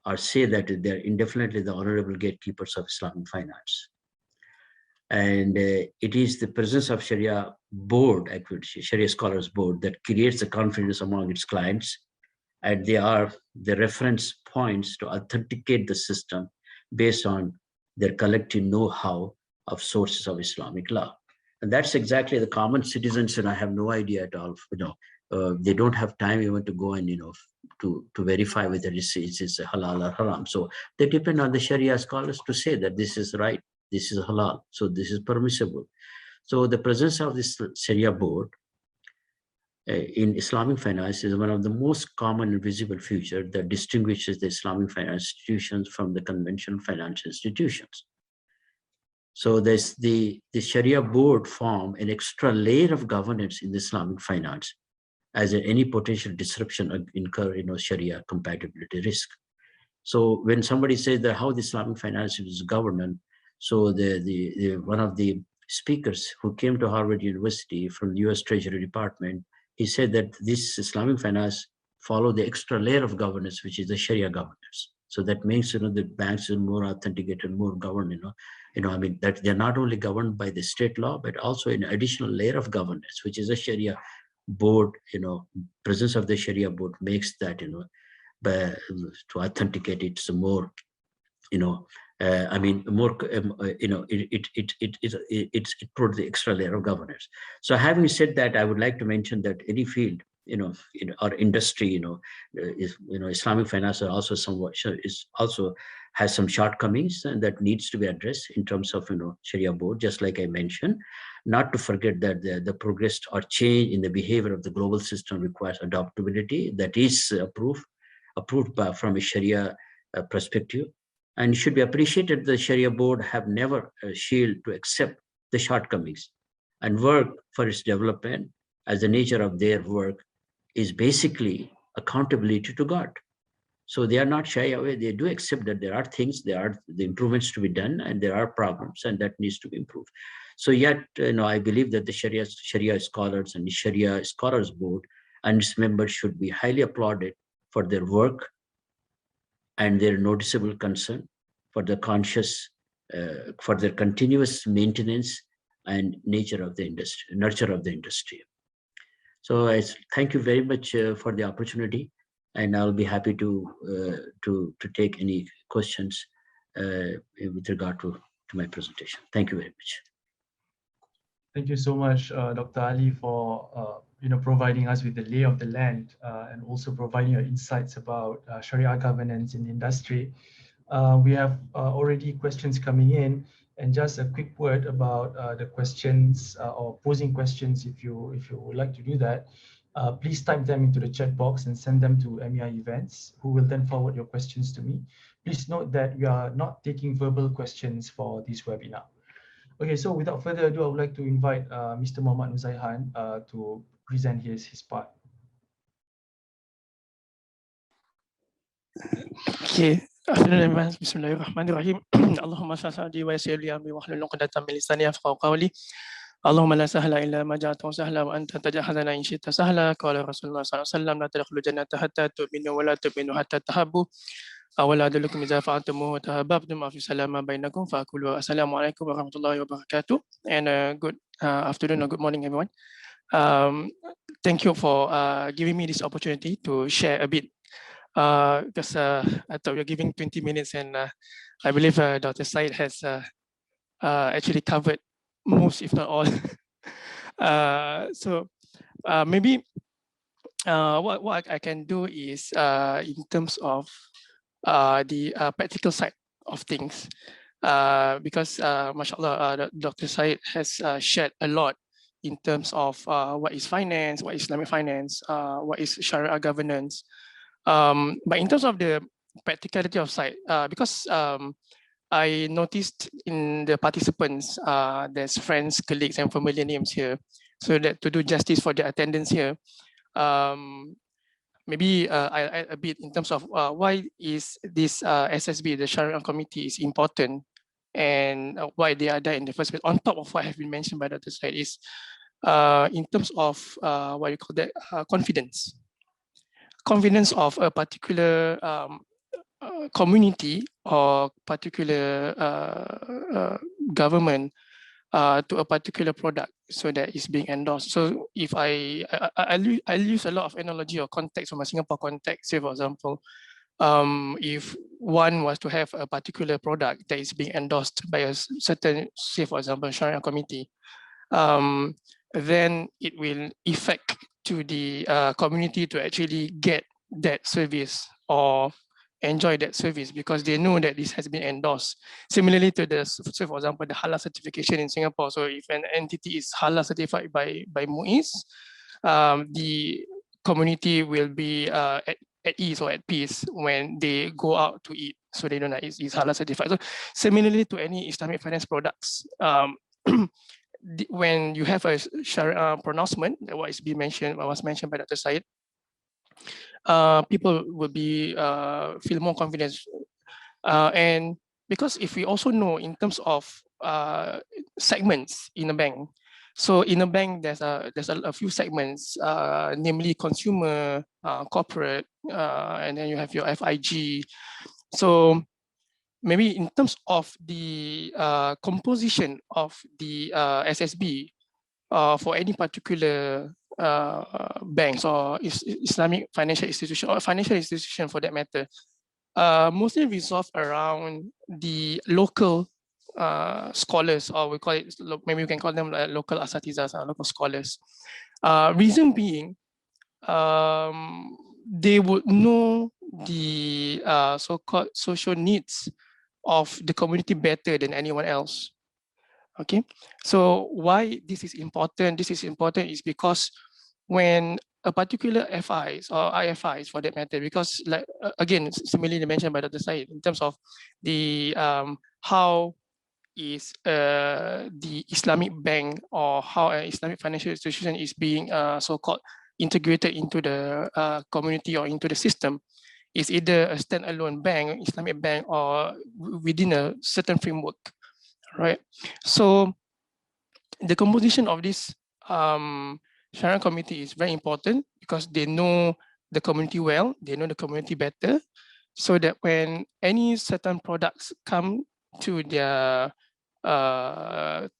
or say that they're indefinitely the honorable gatekeepers of Islamic finance. And it is the presence of Sharia board, Sharia scholars board, that creates the confidence among its clients, and they are the reference points to authenticate the system based on their collective know-how of sources of Islamic law. And that's exactly the common citizens, and I have no idea at all, they don't have time even to go and, to verify whether it's halal or haram. So they depend on the Sharia scholars to say that this is right, this is halal, so this is permissible. So the presence of this Sharia board in Islamic finance is one of the most common and visible features that distinguishes the Islamic finance institutions from the conventional financial institutions. So there's the Sharia board form an extra layer of governance in the Islamic finance, as any potential disruption incur, Sharia compatibility risk. So when somebody says that how the Islamic finance is governed, so the one of the speakers who came to Harvard University from the U.S. Treasury Department, he said that this Islamic finance follow the extra layer of governance, which is the Sharia governance. So that makes, the banks are more authenticated, more governed, that they're not only governed by the state law, but also an additional layer of governance, which is a Sharia board, presence of the Sharia board makes that, to authenticate it some more, more, it put the extra layer of governance. So having said that, I would like to mention that any field, in our industry, Islamic finance are also somewhat has some shortcomings, and that needs to be addressed in terms of, Sharia board, just like I mentioned. Not to forget that the progress or change in the behavior of the global system requires adaptability that is approved from a Sharia perspective, and should be appreciated. The Sharia board have never shielded to accept the shortcomings and work for its development, as the nature of their work is basically accountability to God. So they are not shy away. They do accept that there are things, there are the improvements to be done, and there are problems, and that needs to be improved. So yet, I believe that the Sharia scholars and the Sharia Scholars Board and its members should be highly applauded for their work and their noticeable concern for the for their continuous maintenance and nurture of the industry. So I thank you very much for the opportunity, and I'll be happy to take any questions with regard to my presentation. Thank you very much. Thank you so much, Dr. Ali, for providing us with the lay of the land and also providing your insights about Sharia governance in the industry. We have already questions coming in, and just a quick word about the questions or posing questions. If you would like to do that, please type them into the chat box and send them to MEI Events, who will then forward your questions to me. Please note that we are not taking verbal questions for this webinar. Okay, so without further ado, I would like to invite Mr. Muhammad Nuzaihan to present his part. Okay. Afternoon, everyone. Bismillahirrahmanirrahim. Allahumma salli wa sallim wa hlul 'uqdatam min lisani yafqahu qawli. Allahumma la sahla illa ma ja'altahu sahla wa anta taj'aluna in syi'ta sahla. Qala Rasulullah sallallahu alaihi wasallam, la tadkhulul jannata hatta tu'minu wa la tu'minu hatta tahabbu. Awala adullukum idza fa'altum wa tahabbtum fi salama bainakum faqulu assalamu alaikum warahmatullahi wabarakatuh. And good afternoon or good morning, everyone. Thank you for giving me this opportunity to share a bit. Because I thought we were giving 20 minutes, and I believe Dr. Said has actually covered most, if not all. So maybe what I can do is in terms of the practical side of things, because mashallah, Dr. Said has shared a lot in terms of what is finance, what is Islamic finance, what is Sharia governance. But in terms of the practicality of side, because I noticed in the participants, there's friends, colleagues, and familiar names here. So that to do justice for the attendance here, maybe I add a bit in terms of why is this SSB, the Sharia Committee, is important, and why they are there in the first place. On top of what has been mentioned by Dr. Said is in terms of what you call that, confidence of a particular community or particular government to a particular product, so that is being endorsed. So if I use a lot of analogy or context from a Singapore context. Say for example, if one was to have a particular product that is being endorsed by a certain, say for example, Sharia committee, then it will affect to the community to actually get that service or enjoy that service because they know that this has been endorsed. Similarly to the, so for example, the halal certification in Singapore. So if an entity is halal certified by MUIS, the community will be at ease or at peace when they go out to eat. So they know that it's halal certified. So similarly to any Islamic finance products, when you have a Sharia pronouncement, what is being mentioned, what was mentioned by Dr. Said, people will be feel more confident, and because if we also know in terms of segments in a bank, so in a bank there's a few segments, namely consumer, corporate, and then you have your FIG. So maybe in terms of the composition of the SSB for any particular banks or Islamic financial institution or financial institution for that matter, mostly resolved around the local scholars, or we call it, maybe we can call them local asatizas, local scholars. Reason being, they would know the so-called social needs of the community better than anyone else. Okay, so why this is important? This is important is because when a particular FIs or IFIs for that matter, because like again, similarly mentioned by Dr. Said in terms of the how is the Islamic bank or how an Islamic financial institution is being so-called integrated into the community or into the system, is either a standalone bank, Islamic bank, or within a certain framework, right? So the composition of this Sharia committee is very important because they know the community well, they know the community better, so that when any certain products come to their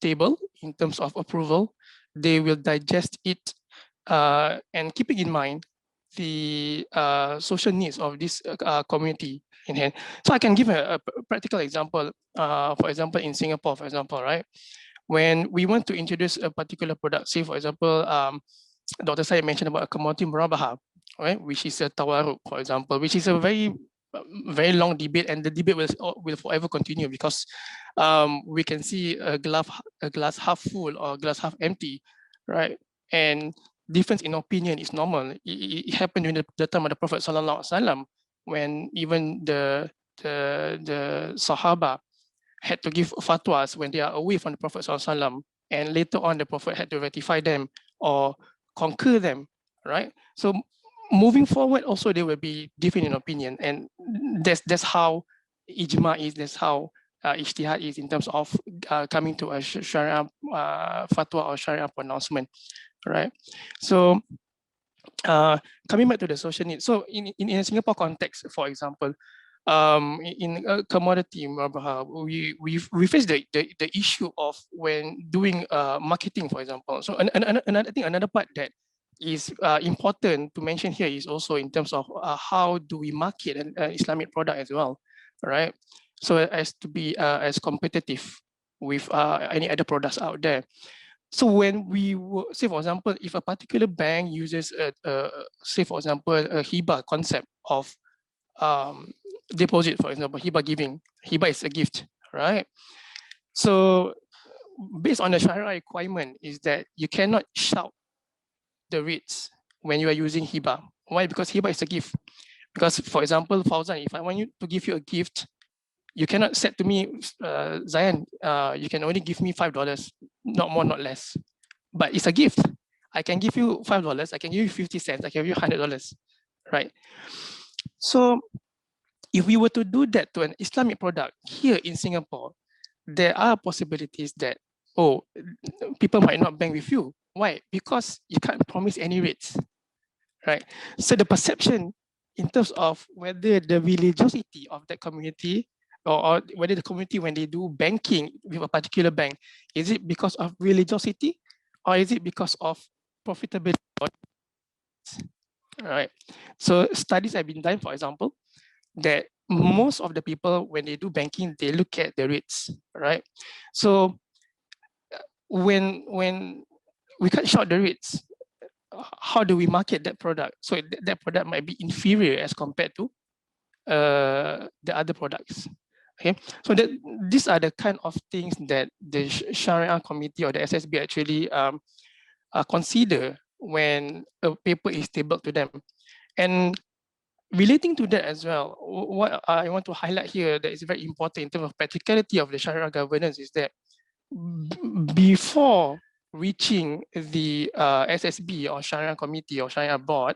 table in terms of approval, they will digest it and keeping in mind the social needs of this community in hand. So I can give a practical example. For example, in Singapore, for example, right? When we want to introduce a particular product, say for example, Dr. Said mentioned about a commodity murabaha, right? Which is a tawaruk, for example, which is a very long debate, and the debate will forever continue because we can see a glass half full or glass half empty, right? And difference in opinion is normal. It happened during the time of the Prophet Sallallahu Alaihi Wasallam, when even the Sahaba had to give fatwas when they are away from the Prophet Sallallahu Alaihi Wasallam, and later on the Prophet had to rectify them or conquer them, right? So moving forward, also there will be different in opinion, and that's how ijma is. That's how ijtihad is in terms of coming to a Sharia fatwa or Sharia pronouncement, right? So coming back to the social needs. So in a Singapore context, for example, in a commodity, we face the issue of when doing marketing, for example. So another part that is important to mention here is also in terms of how do we market an Islamic product as well, right? So as to be as competitive with any other products out there. So when we say, for example, if a particular bank uses say, for example, a hibah concept of deposit, for example, hibah giving. Hibah is a gift, right? So based on the Sharia requirement is that you cannot shout the rates when you are using hibah. Why? Because hibah is a gift. Because for example, Fauzan, if I want to give you a gift, you cannot say to me, Zayan, you can only give me $5, not more, not less. But it's a gift. I can give you $5, I can give you 50 cents, I can give you $100, right? So if we were to do that to an Islamic product here in Singapore, there are possibilities that, oh, people might not bank with you. Why? Because you can't promise any rates, right? So the perception in terms of whether the religiosity of that community or whether the community, when they do banking with a particular bank, is it because of religiosity or is it because of profitability? Right. So studies have been done, for example, that most of the people, when they do banking, they look at the rates, right? So when we can't short the rates, how do we market that product? So that product might be inferior as compared to the other products. Okay, so these are the kind of things that the Sharia committee or the SSB actually consider when a paper is tabled to them. And relating to that as well, what I want to highlight here that is very important in terms of practicality of the Sharia governance is that before reaching the SSB or Sharia committee or Sharia board,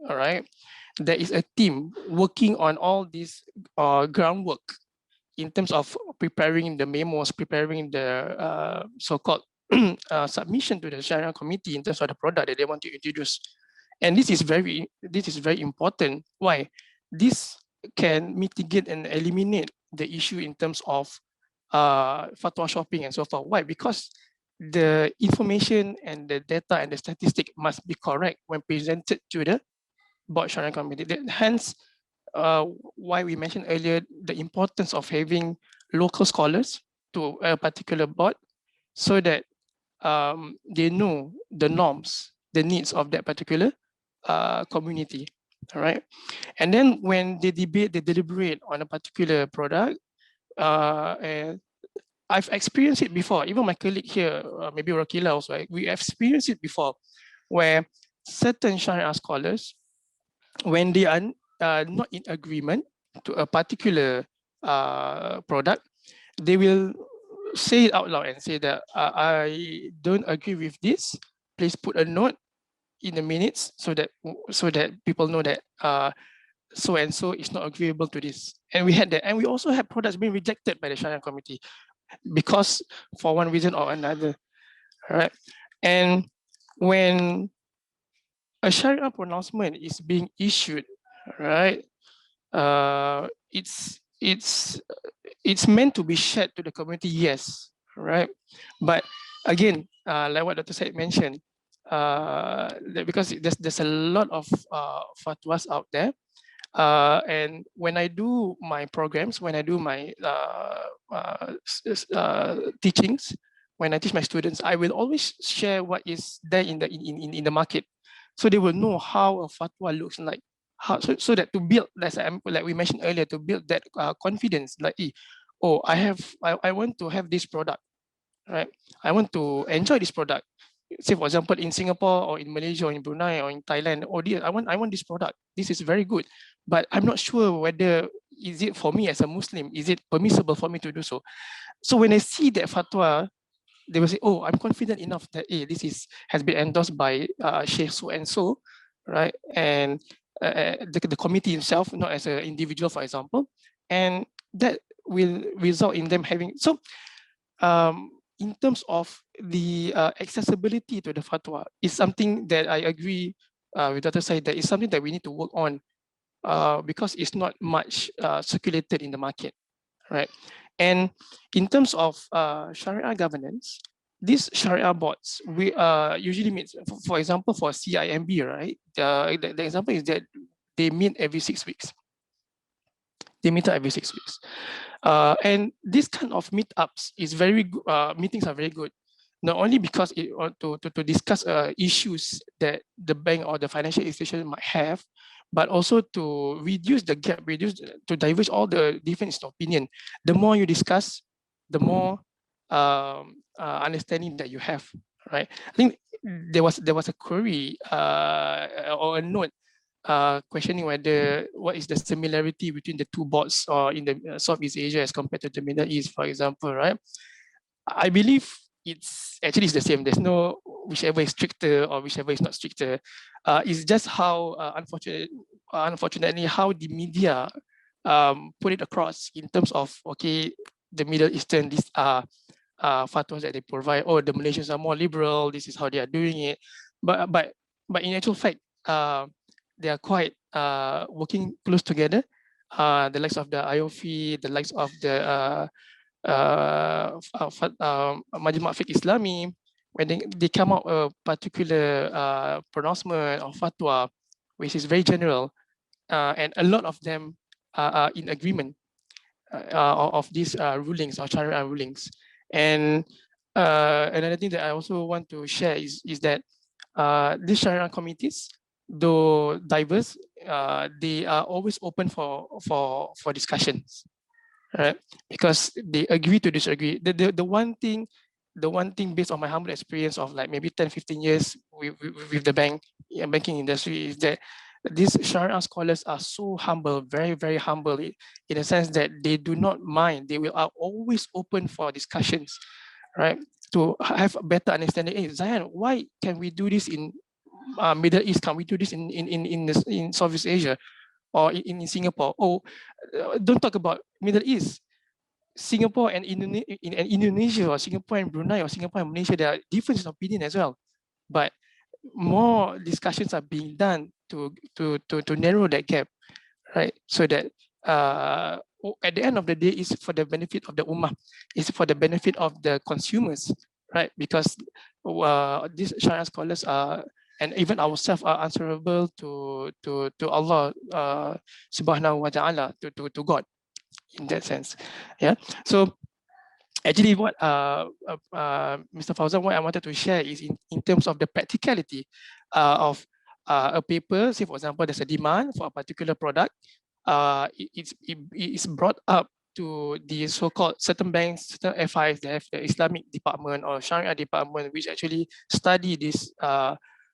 all right, there is a team working on all this groundwork in terms of preparing the memos, preparing the so-called submission to the Sharia committee in terms of the product that they want to introduce. And this is very important. Why? This can mitigate and eliminate the issue in terms of fatwa shopping and so forth. Why? Because the information and the data and the statistic must be correct when presented to the board Sharia committee. Hence, why we mentioned earlier the importance of having local scholars to a particular board so that they know the norms, the needs of that particular community. All right. And then when they debate, they deliberate on a particular product, and I've experienced it before. Even my colleague here, maybe Rakila also, right? We experienced it before where certain Sharia scholars, when they are not in agreement to a particular product, they will say it out loud and say that I don't agree with this. Please put a note in the minutes so that people know that so and so is not agreeable to this. And we had that, and we also had products being rejected by the Sharia committee because for one reason or another. All right. And when a Sharia pronouncement is being issued, right, it's meant to be shared to the community, yes, right? But again, like what Dr. Said mentioned, because there's a lot of fatwas out there, and when I do my programs, when I do my teachings, when I teach my students, I will always share what is there in the market, so they will know how a fatwa looks like. So that to build, like we mentioned earlier, to build that confidence, like, oh, I want to have this product, right? I want to enjoy this product. Say for example, in Singapore or in Malaysia or in Brunei or in Thailand, oh dear, I want this product. This is very good, but I'm not sure whether is it for me as a Muslim, is it permissible for me to do so? So when I see that fatwa, they will say, oh, I'm confident enough that this has been endorsed by Sheikh so and so, right? And the committee itself, not as an individual, for example, and that will result in them having so. In terms of the accessibility to the fatwa is something that I agree with Dr. Said, that is something that we need to work on because it's not much circulated in the market, right? And in terms of Sharia governance, these Sharia boards, we usually meet, for example, for CIMB, right? The example is that they meet every 6 weeks. They meet every 6 weeks. And this kind of meetups is very good. Meetings are very good, not only because to discuss issues that the bank or the financial institution might have, but also to reduce the gap, to diverge all the different opinion. The more you discuss, the more understanding that you have, right? I think there was a query or a note questioning whether what is the similarity between the two boards or in the Southeast Asia as compared to the Middle East, for example, right? I believe it's the same. There's no whichever is stricter or whichever is not stricter. It's just how unfortunately, how the media put it across in terms of, okay, the Middle Eastern, these are fatwas that they provide. Oh, the Malaysians are more liberal. This is how they are doing it. But in actual fact, they are quite working close together. The likes of the IOFI, the likes of the Majma' Fiqh Islami, when they come out a particular pronouncement or fatwa, which is very general, and a lot of them are in agreement of these rulings or Sharia rulings. And another thing that I also want to share is that these Sharia committees, though diverse, they are always open for discussions, right? Because they agree to disagree. The one thing based on my humble experience of like maybe 10-15 years with the banking industry is that these Sharia scholars are so humble, very, very humble in a sense that they do not mind. They are always open for discussions, right? To have a better understanding. Hey, Zayan, why can we do this in Middle East? Can we do this in Southeast Asia or in Singapore? Oh, don't talk about Middle East. Singapore and Indonesia, or Singapore and Brunei, or Singapore and Malaysia, there are differences of opinion as well. But more discussions are being done to narrow that gap, right? So that at the end of the day, it's for the benefit of the ummah, it's for the benefit of the consumers, right? Because these Sharia scholars are, and even ourselves, are answerable to Allah subhanahu wa ta'ala, to God, in that sense. Yeah. So actually what Mr. Fauzan, what I wanted to share is in terms of the practicality of a paper. Say for example, there's a demand for a particular product. It's brought up to the so-called certain banks, certain FIs. They have the Islamic department or Sharia department, which actually study this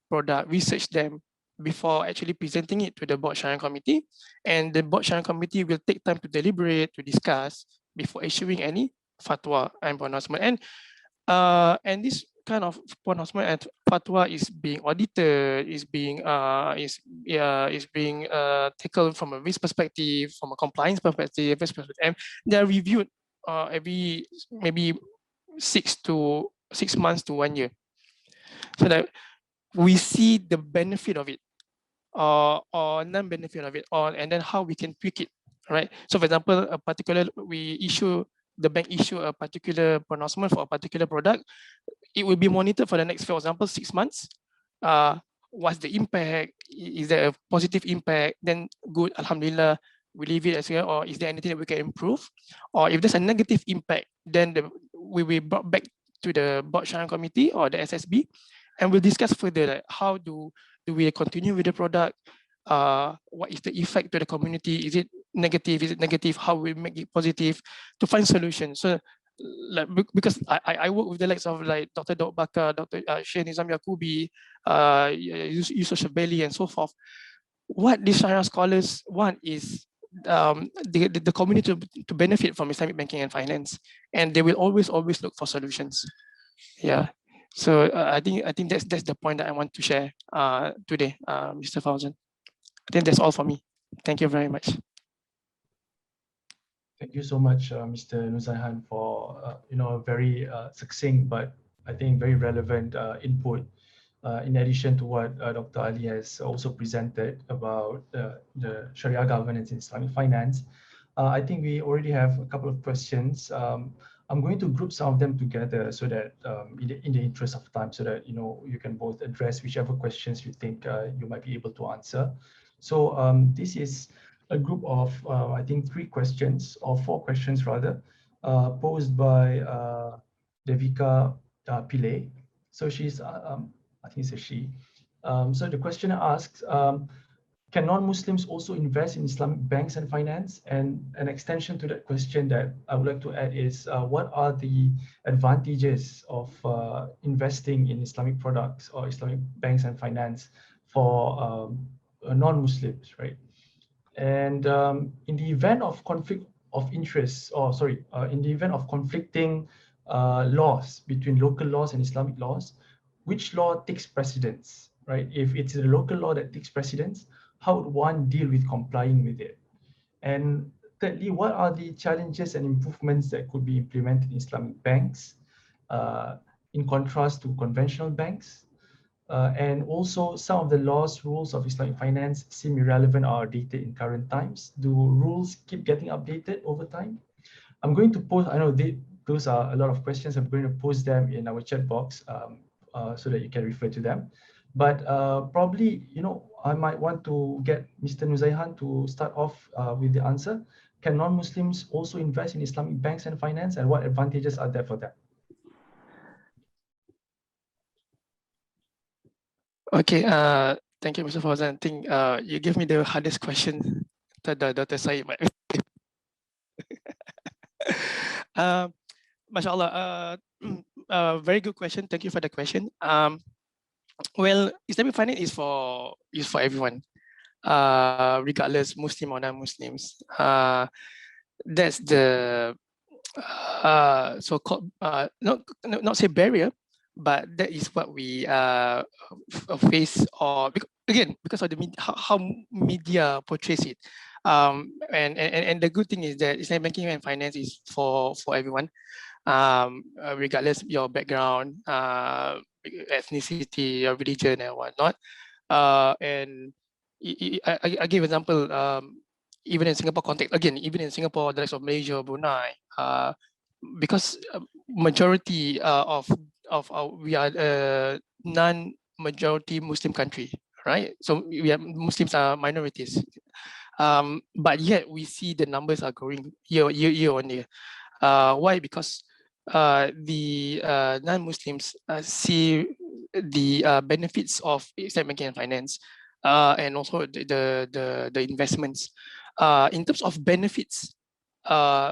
product, research them before actually presenting it to the board Sharia committee. And the board Sharia committee will take time to deliberate, to discuss before issuing any fatwa and pronouncement. And this kind of pronouncement and fatwa is being audited, is being tackled from a risk perspective, from a compliance perspective, and they are reviewed every maybe 6 months to 1 year, so that we see the benefit of it or non-benefit of it, and then how we can tweak it, right? So for example, the bank issue a particular pronouncement for a particular product, it will be monitored for the next, for example, 6 months. What's the impact? Is there a positive impact? Then good, alhamdulillah, we leave it as well. Or is there anything that we can improve? Or if there's a negative impact, then we will brought back to the board Sharia committee or the SSB, and we'll discuss further, like how do we continue with the product? What is the effect to the community? Is it negative? Is it negative? How we make it positive to find solutions? So, like, because I work with the likes of like Dr. Daud Bakar, Dr. Sheikh Nizam Yakubi, Yusuf Shabeli, and so forth. What these Sharia scholars want is the community to benefit from Islamic banking and finance, and they will always look for solutions. Yeah. So I think that's the point that I want to share today, Mr. Fauzan. I think that's all for me. Thank you very much. Thank you so much, Mr. Nuzaihan, for a very succinct but I think very relevant input. In addition to what Dr. Ali has also presented about the Sharia governance in Islamic finance, I think we already have a couple of questions. I'm going to group some of them together so that in the interest of time, so that you can both address whichever questions you think you might be able to answer. So this is a group of I think 3 questions or 4 questions rather, posed by Devika Pillay. So she's I think it's a she. So the questioner asks, can non-Muslims also invest in Islamic banks and finance? And an extension to that question that I would like to add is, what are the advantages of investing in Islamic products or Islamic banks and finance for non-Muslims, right? And in the event of conflict of interest, in the event of conflicting laws between local laws and Islamic laws, which law takes precedence, right? If it's the local law that takes precedence, how would one deal with complying with it? And thirdly, what are the challenges and improvements that could be implemented in Islamic banks in contrast to conventional banks? And also, some of the laws, rules of Islamic finance seem irrelevant or outdated in current times. Do rules keep getting updated over time? I'm going to post, I know those are a lot of questions. I'm going to post them in our chat box so that you can refer to them. But probably, I might want to get Mr. Nuzaihan to start off with the answer. Can non-Muslims also invest in Islamic banks and finance, and what advantages are there for them? Okay, thank you, Mr. Fauzan. I think you gave me the hardest question to Dr. Said. MashaAllah, very good question. Thank you for the question. Well, Islamic finance is for everyone, regardless Muslim or non-Muslims. That's the so-called not say barrier, but that is what we face, or because of the how media portrays it. And the good thing is that Islamic banking and finance is for everyone, regardless your background, ethnicity, your religion, and whatnot. And I give example. Even in Singapore context, even in Singapore, the likes of Malaysia, Brunei, because majority we are a non-majority Muslim country, right? So Muslims are minorities, but yet we see the numbers are growing year on year. Why? Because the non-Muslims see the benefits of Islamic banking and finance, and also the investments. In terms of benefits,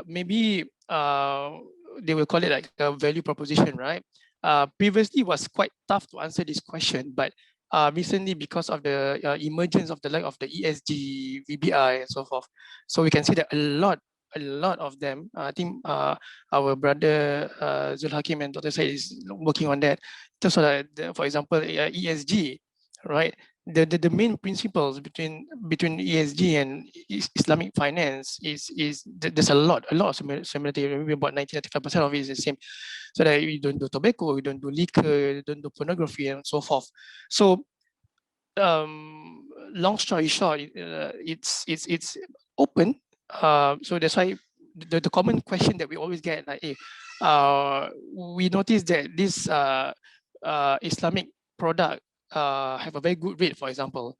maybe they will call it like a value proposition, right? Previously it was quite tough to answer this question, but recently, because of the emergence of the ESG, VBI, and so forth, so we can see that a lot of them. I think our brother Zul Hakim and Dr. Said is working on that. Just so that, for example, ESG, right? The main principles between ESG and Islamic finance is there's a lot of similarity. Maybe about 90-95% of it is the same. So that we don't do tobacco, we don't do liquor, we don't do pornography, and so forth. So long story short, it's open. So that's why the common question that we always get, like, hey, we noticed that this Islamic product have a very good rate, for example.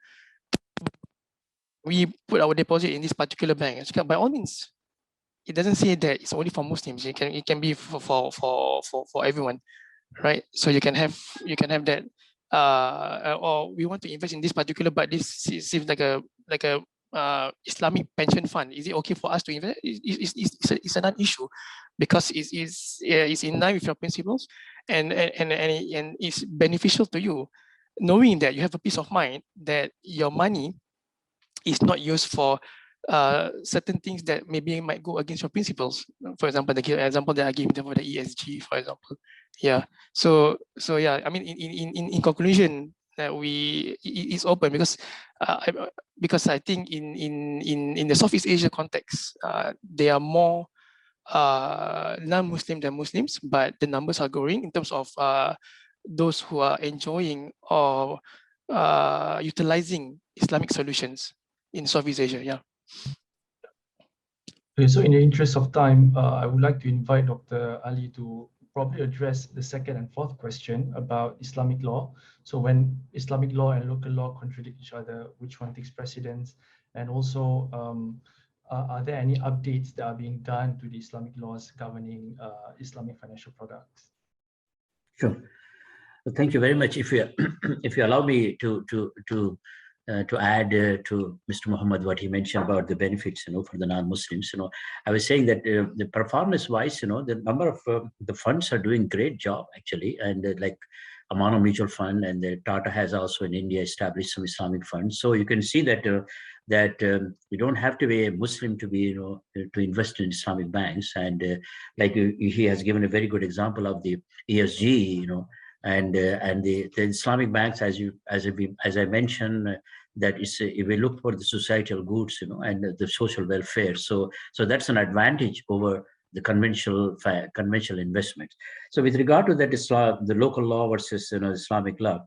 We put our deposit in this particular bank. By all means, it doesn't say that it's only for Muslims. It can be for everyone, right? So you can have that, or we want to invest in this particular, but this seems like a Islamic pension fund. Is it okay for us to invest? It's a non-issue, because it's in line with your principles, and it's beneficial to you, knowing that you have a peace of mind that your money is not used for certain things that maybe might go against your principles. For example, the example that I gave for the ESG, for example. Yeah. So yeah. I mean, in conclusion, that it's open because I think in the Southeast Asia context, they are more non-Muslim than Muslims, but the numbers are growing in terms of those who are enjoying or utilizing Islamic solutions in Southeast Asia. Yeah. Okay, so in the interest of time, I would like to invite Dr. Ali to probably address the second and fourth question about Islamic law. So when Islamic law and local law contradict each other, which one takes precedence? And also, are there any updates that are being done to the Islamic laws governing Islamic financial products? Sure. Well, thank you very much. If you allow me to add to Mr. Muhammad what he mentioned about the benefits, for the non-Muslims, I was saying that the performance-wise, the number of the funds are doing great job actually, and like Amana Mutual Fund, and the Tata has also in India established some Islamic funds. So you can see that you don't have to be a Muslim to be to invest in Islamic banks, and like he has given a very good example of the ESG, and the Islamic banks, as I mentioned, that is if we look for the societal goods, and the social welfare. So that's an advantage over the conventional investments. So with regard to that Islam, the local law versus Islamic law,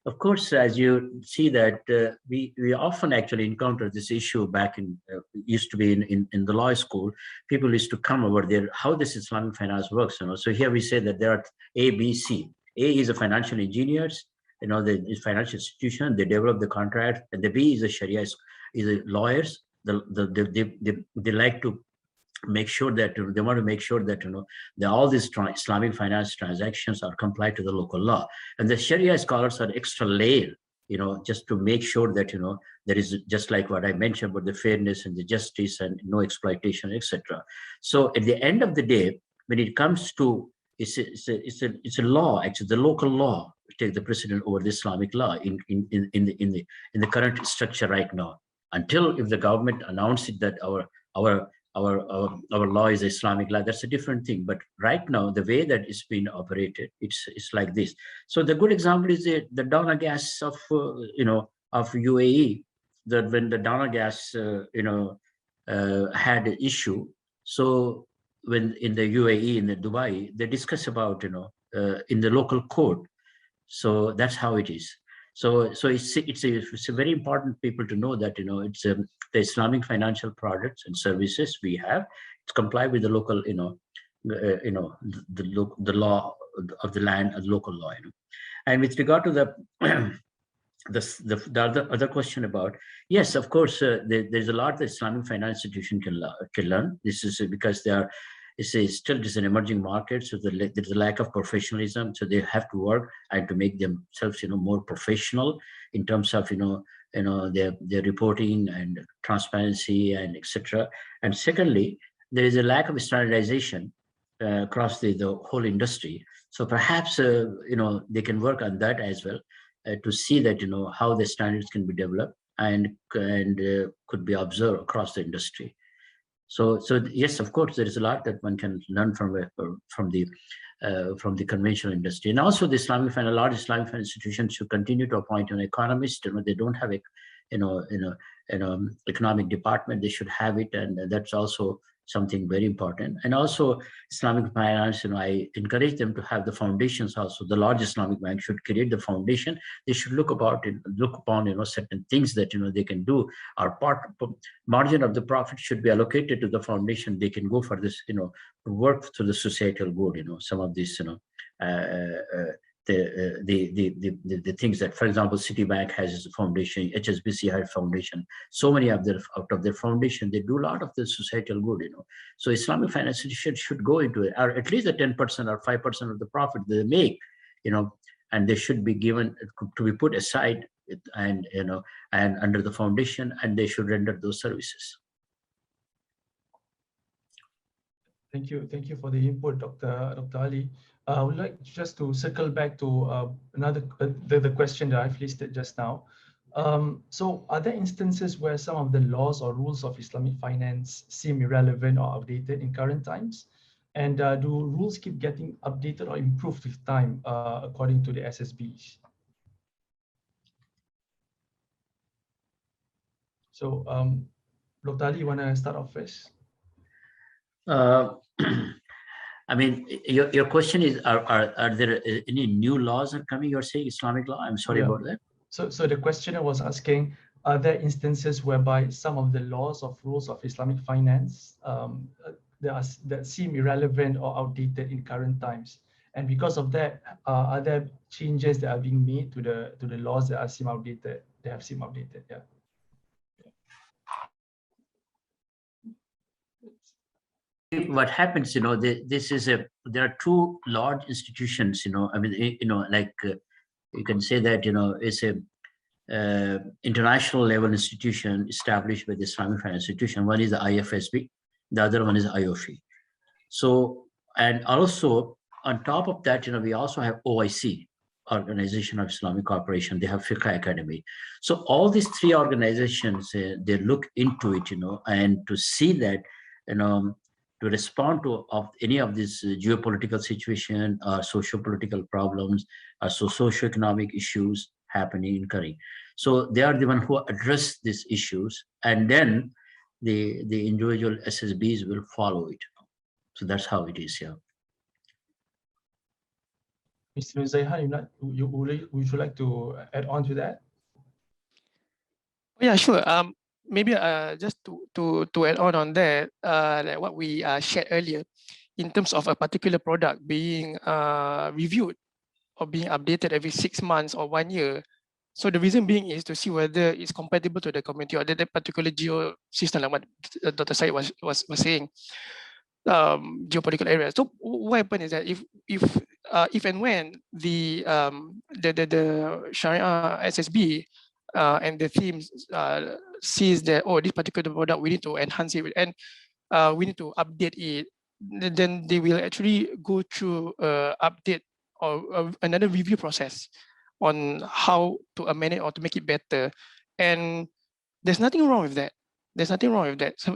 of course, as you see that we often actually encounter this issue back in used to be in the law school. People used to come over there how this Islamic finance works. So here we say that there are A, B, C. A is a financial engineers, the financial institution, they develop the contract, and the B is a Sharia, is a lawyers. They like to make sure that they want to make sure that all these Islamic finance transactions are compliant to the local law, and the Sharia scholars are extra layer, just to make sure that there is, just like what I mentioned about the fairness and the justice and no exploitation, etc. So at the end of the day, when it comes to it's a law, actually the local law take the precedent over the Islamic law in the current structure right now, until if the government announces that our law is Islamic law, that's a different thing. But right now, the way that it's been operated, it's like this. So the good example is the Dana gas of of UAE. That when the Dana gas had an issue, so when in the UAE, in the Dubai, they discuss about in the local court. So that's how it is. So it's a very important people to know that it's the Islamic financial products and services we have. It's comply with the local the law of the land, local law. And with regard to the the other question about, yes, of course, there's a lot that Islamic finance institution can learn. This is because they are. Still is an emerging market, so there's a lack of professionalism. So they have to work and to make themselves, more professional in terms of, their reporting and transparency and etc. And secondly, there is a lack of standardization across the whole industry. So perhaps, they can work on that as well to see that, how the standards can be developed and could be observed across the industry. So yes, of course, there is a lot that one can learn from the conventional industry, and also the large Islamic finance institutions should continue to appoint an economist. They don't have a, economic department. They should have it, and that's also something very important. And also Islamic finance, I encourage them to have the foundations also. The large Islamic bank should create the foundation. They should look upon, certain things that, they can do. Our margin of the profit should be allocated to the foundation. They can go for this, to work to the societal good, some of these, the things that, for example, Citibank has a foundation, HSBC has a foundation. So many of their out of their foundation, they do a lot of the societal good, So Islamic finance institutions should go into it, or at least 10% or 5% of the profit they make, and they should be given to be put aside and under the foundation, and they should render those services. Thank you for the input, Dr. Ali. I would like just to circle back to the question that I've listed just now. So are there instances where some of the laws or rules of Islamic finance seem irrelevant or outdated in current times? And do rules keep getting updated or improved with time according to the SSBs? So Dr. Ali, you want to start off first? I mean, your question is, are there any new laws are coming? You're saying Islamic law? I'm sorry about that. So the questioner was asking, are there instances whereby some of the laws or rules of Islamic finance that seem irrelevant or outdated in current times? And because of that, are there changes that are being made to the laws that seem outdated? They have seemed outdated, yeah. What happens, there are two large institutions, I mean, like you can say that, it's a international level institution established by the Islamic finance institution. One is the IFSB, the other one is IOFI. So, and also on top of that, we also have OIC, Organization of Islamic Cooperation. They have Fiqh Academy. So all these three organizations, they look into it, and to see that, to respond to any of these geopolitical situation or socio-political problems or socio-economic issues happening in Kari. So they are the one who address these issues, and then the individual SSBs will follow it. So that's how it is here. Mr. Nuzaihan, would you like to add on to that? Yeah, sure. Maybe just to add on that, like what we shared earlier, in terms of a particular product being reviewed or being updated every 6 months or 1 year. So the reason being is to see whether it's compatible to the community or that particular geo system, like what Dr. Said was saying, geopolitical area. So what happened is that if and when the Sharia SSB and the teams sees that, oh, this particular product, we need to enhance it and we need to update it, then they will actually go through update or another review process on how to amend it or to make it better. And there's nothing wrong with that. There's nothing wrong with that. So,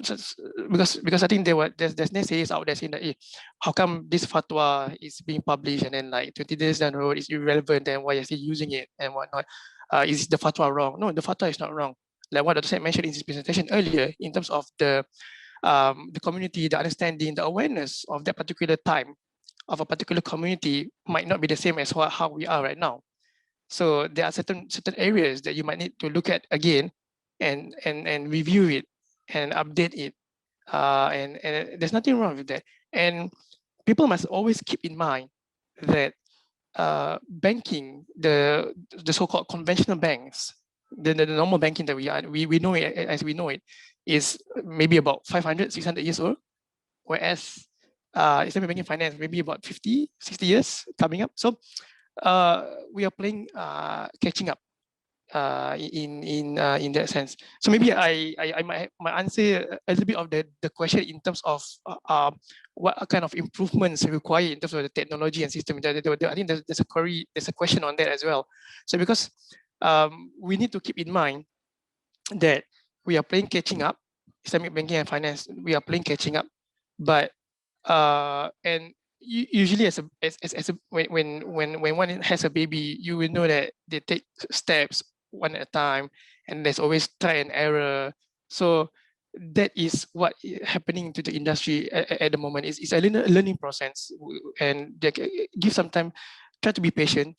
because I think there's naysayers out there saying that, hey, how come this fatwa is being published and then like 20 days down the road it's irrelevant and why are you still using it and whatnot? Is the fatwa wrong? No, the fatwa is not wrong. Like what Dr. Said mentioned in his presentation earlier, in terms of the community, the understanding, the awareness of that particular time of a particular community might not be the same as how we are right now. So there are certain areas that you might need to look at again and review it and update it. And there's nothing wrong with that. And people must always keep in mind that banking, the so-called conventional banks, the normal banking that we know it as we know it, is maybe about 500, 600 years old, whereas Islamic banking finance maybe about 50, 60 years coming up. So we are playing catching up in that sense. So maybe I might answer a little bit of the question in terms of what kind of improvements required in terms of the technology and system. I think there's a query, there's a question on that as well. So because we need to keep in mind that we are playing catching up, Islamic banking and finance, we are playing catching up, but and usually when one has a baby, you will know that they take steps one at a time, and there's always try and error. So that is what is happening to the industry at the moment. It's a learning process, and they give some time, try to be patient.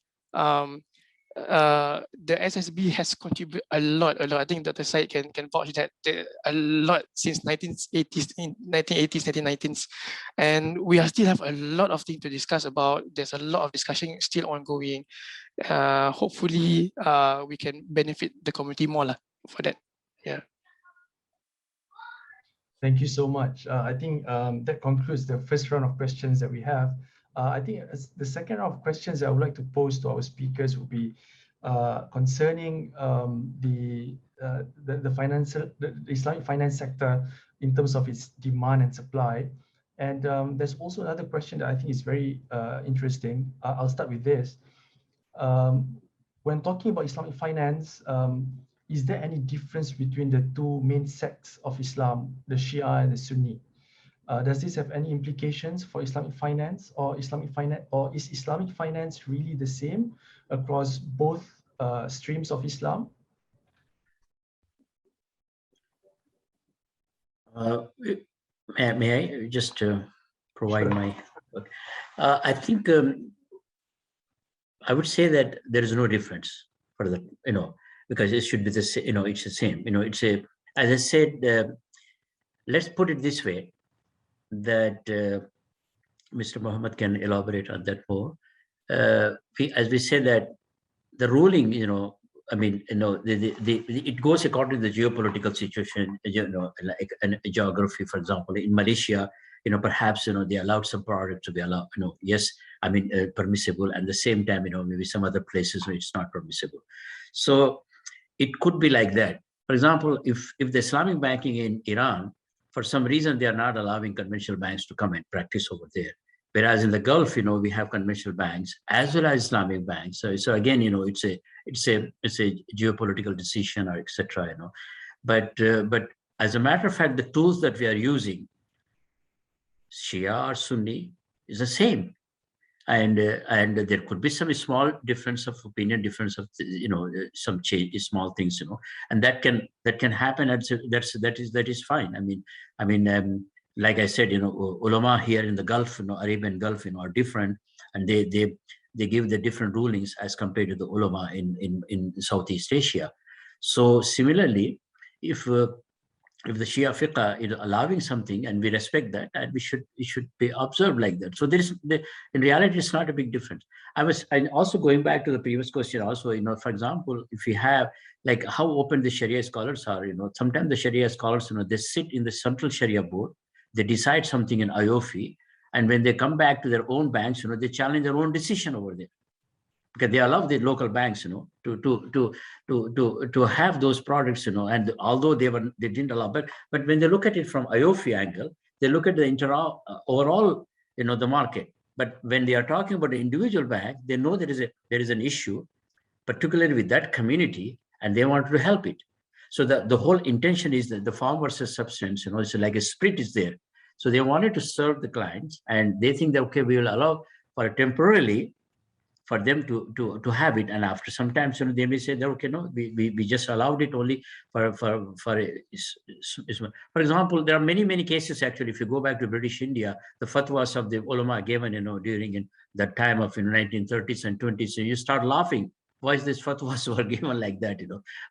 The SSB has contributed a lot. I think Dr. Said can vouch that a lot since 1980s, 1990s, and we still have a lot of things to discuss about. There's a lot of discussion still ongoing. Hopefully, we can benefit the community more for that. Yeah. Thank you so much. I think that concludes the first round of questions that we have. I think the second round of questions I would like to pose to our speakers would be concerning the Islamic finance sector in terms of its demand and supply. And there's also another question that I think is very interesting. I'll start with this. When talking about Islamic finance, is there any difference between the two main sects of Islam, the Shia and the Sunni? Does this have any implications for Islamic finance, or is Islamic finance really the same across both streams of Islam? May I just provide Sure. my work? I think I would say that there is no difference for the, because it should be the same, it's the same. It's a, as I said, let's put it this way, that Mr. Mohammed can elaborate on that more. As we said that the ruling, it goes according to the geopolitical situation, like a geography, for example, in Malaysia, perhaps, they allowed some products to be allowed, yes, permissible, and at the same time, maybe some other places where it's not permissible. So it could be like that. For example, if the Islamic banking in Iran, for some reason, they are not allowing conventional banks to come and practice over there. Whereas in the Gulf, we have conventional banks as well as Islamic banks. So again, it's a geopolitical decision, or etc. But as a matter of fact, the tools that we are using Shia or Sunni, is the same. And there could be some small difference of opinion, difference of some change, small things, and that can happen. And so that is fine. I mean, like I said, ulama here in the Gulf, Arabian Gulf, are different, and they give the different rulings as compared to the ulama in Southeast Asia. So similarly, if the Shia fiqh is allowing something and we respect that, and it should be observed like that. So in reality, it's not a big difference. And also going back to the previous question also, for example, if we have like how open the Sharia scholars are, sometimes the Sharia scholars, they sit in the central Sharia board, they decide something in IOFI, and when they come back to their own banks, they challenge their own decision over there, because they allow the local banks, to have those products, and although they didn't allow, but when they look at it from IOFI angle, they look at the overall, the market. But when they are talking about the individual bank, they know there is an issue, particularly with that community, and they want to help it. So the whole intention is that the form versus substance, it's like a split is there. So they wanted to serve the clients, and they think that, okay, we will allow for temporarily for them to have it, and after sometimes they may say that, okay, no, we just allowed it only for example, there are many cases actually. If you go back to British India, the fatwas of the ulama given during that time of 1930s and 20s, so you start laughing, why is this fatwas were given like that,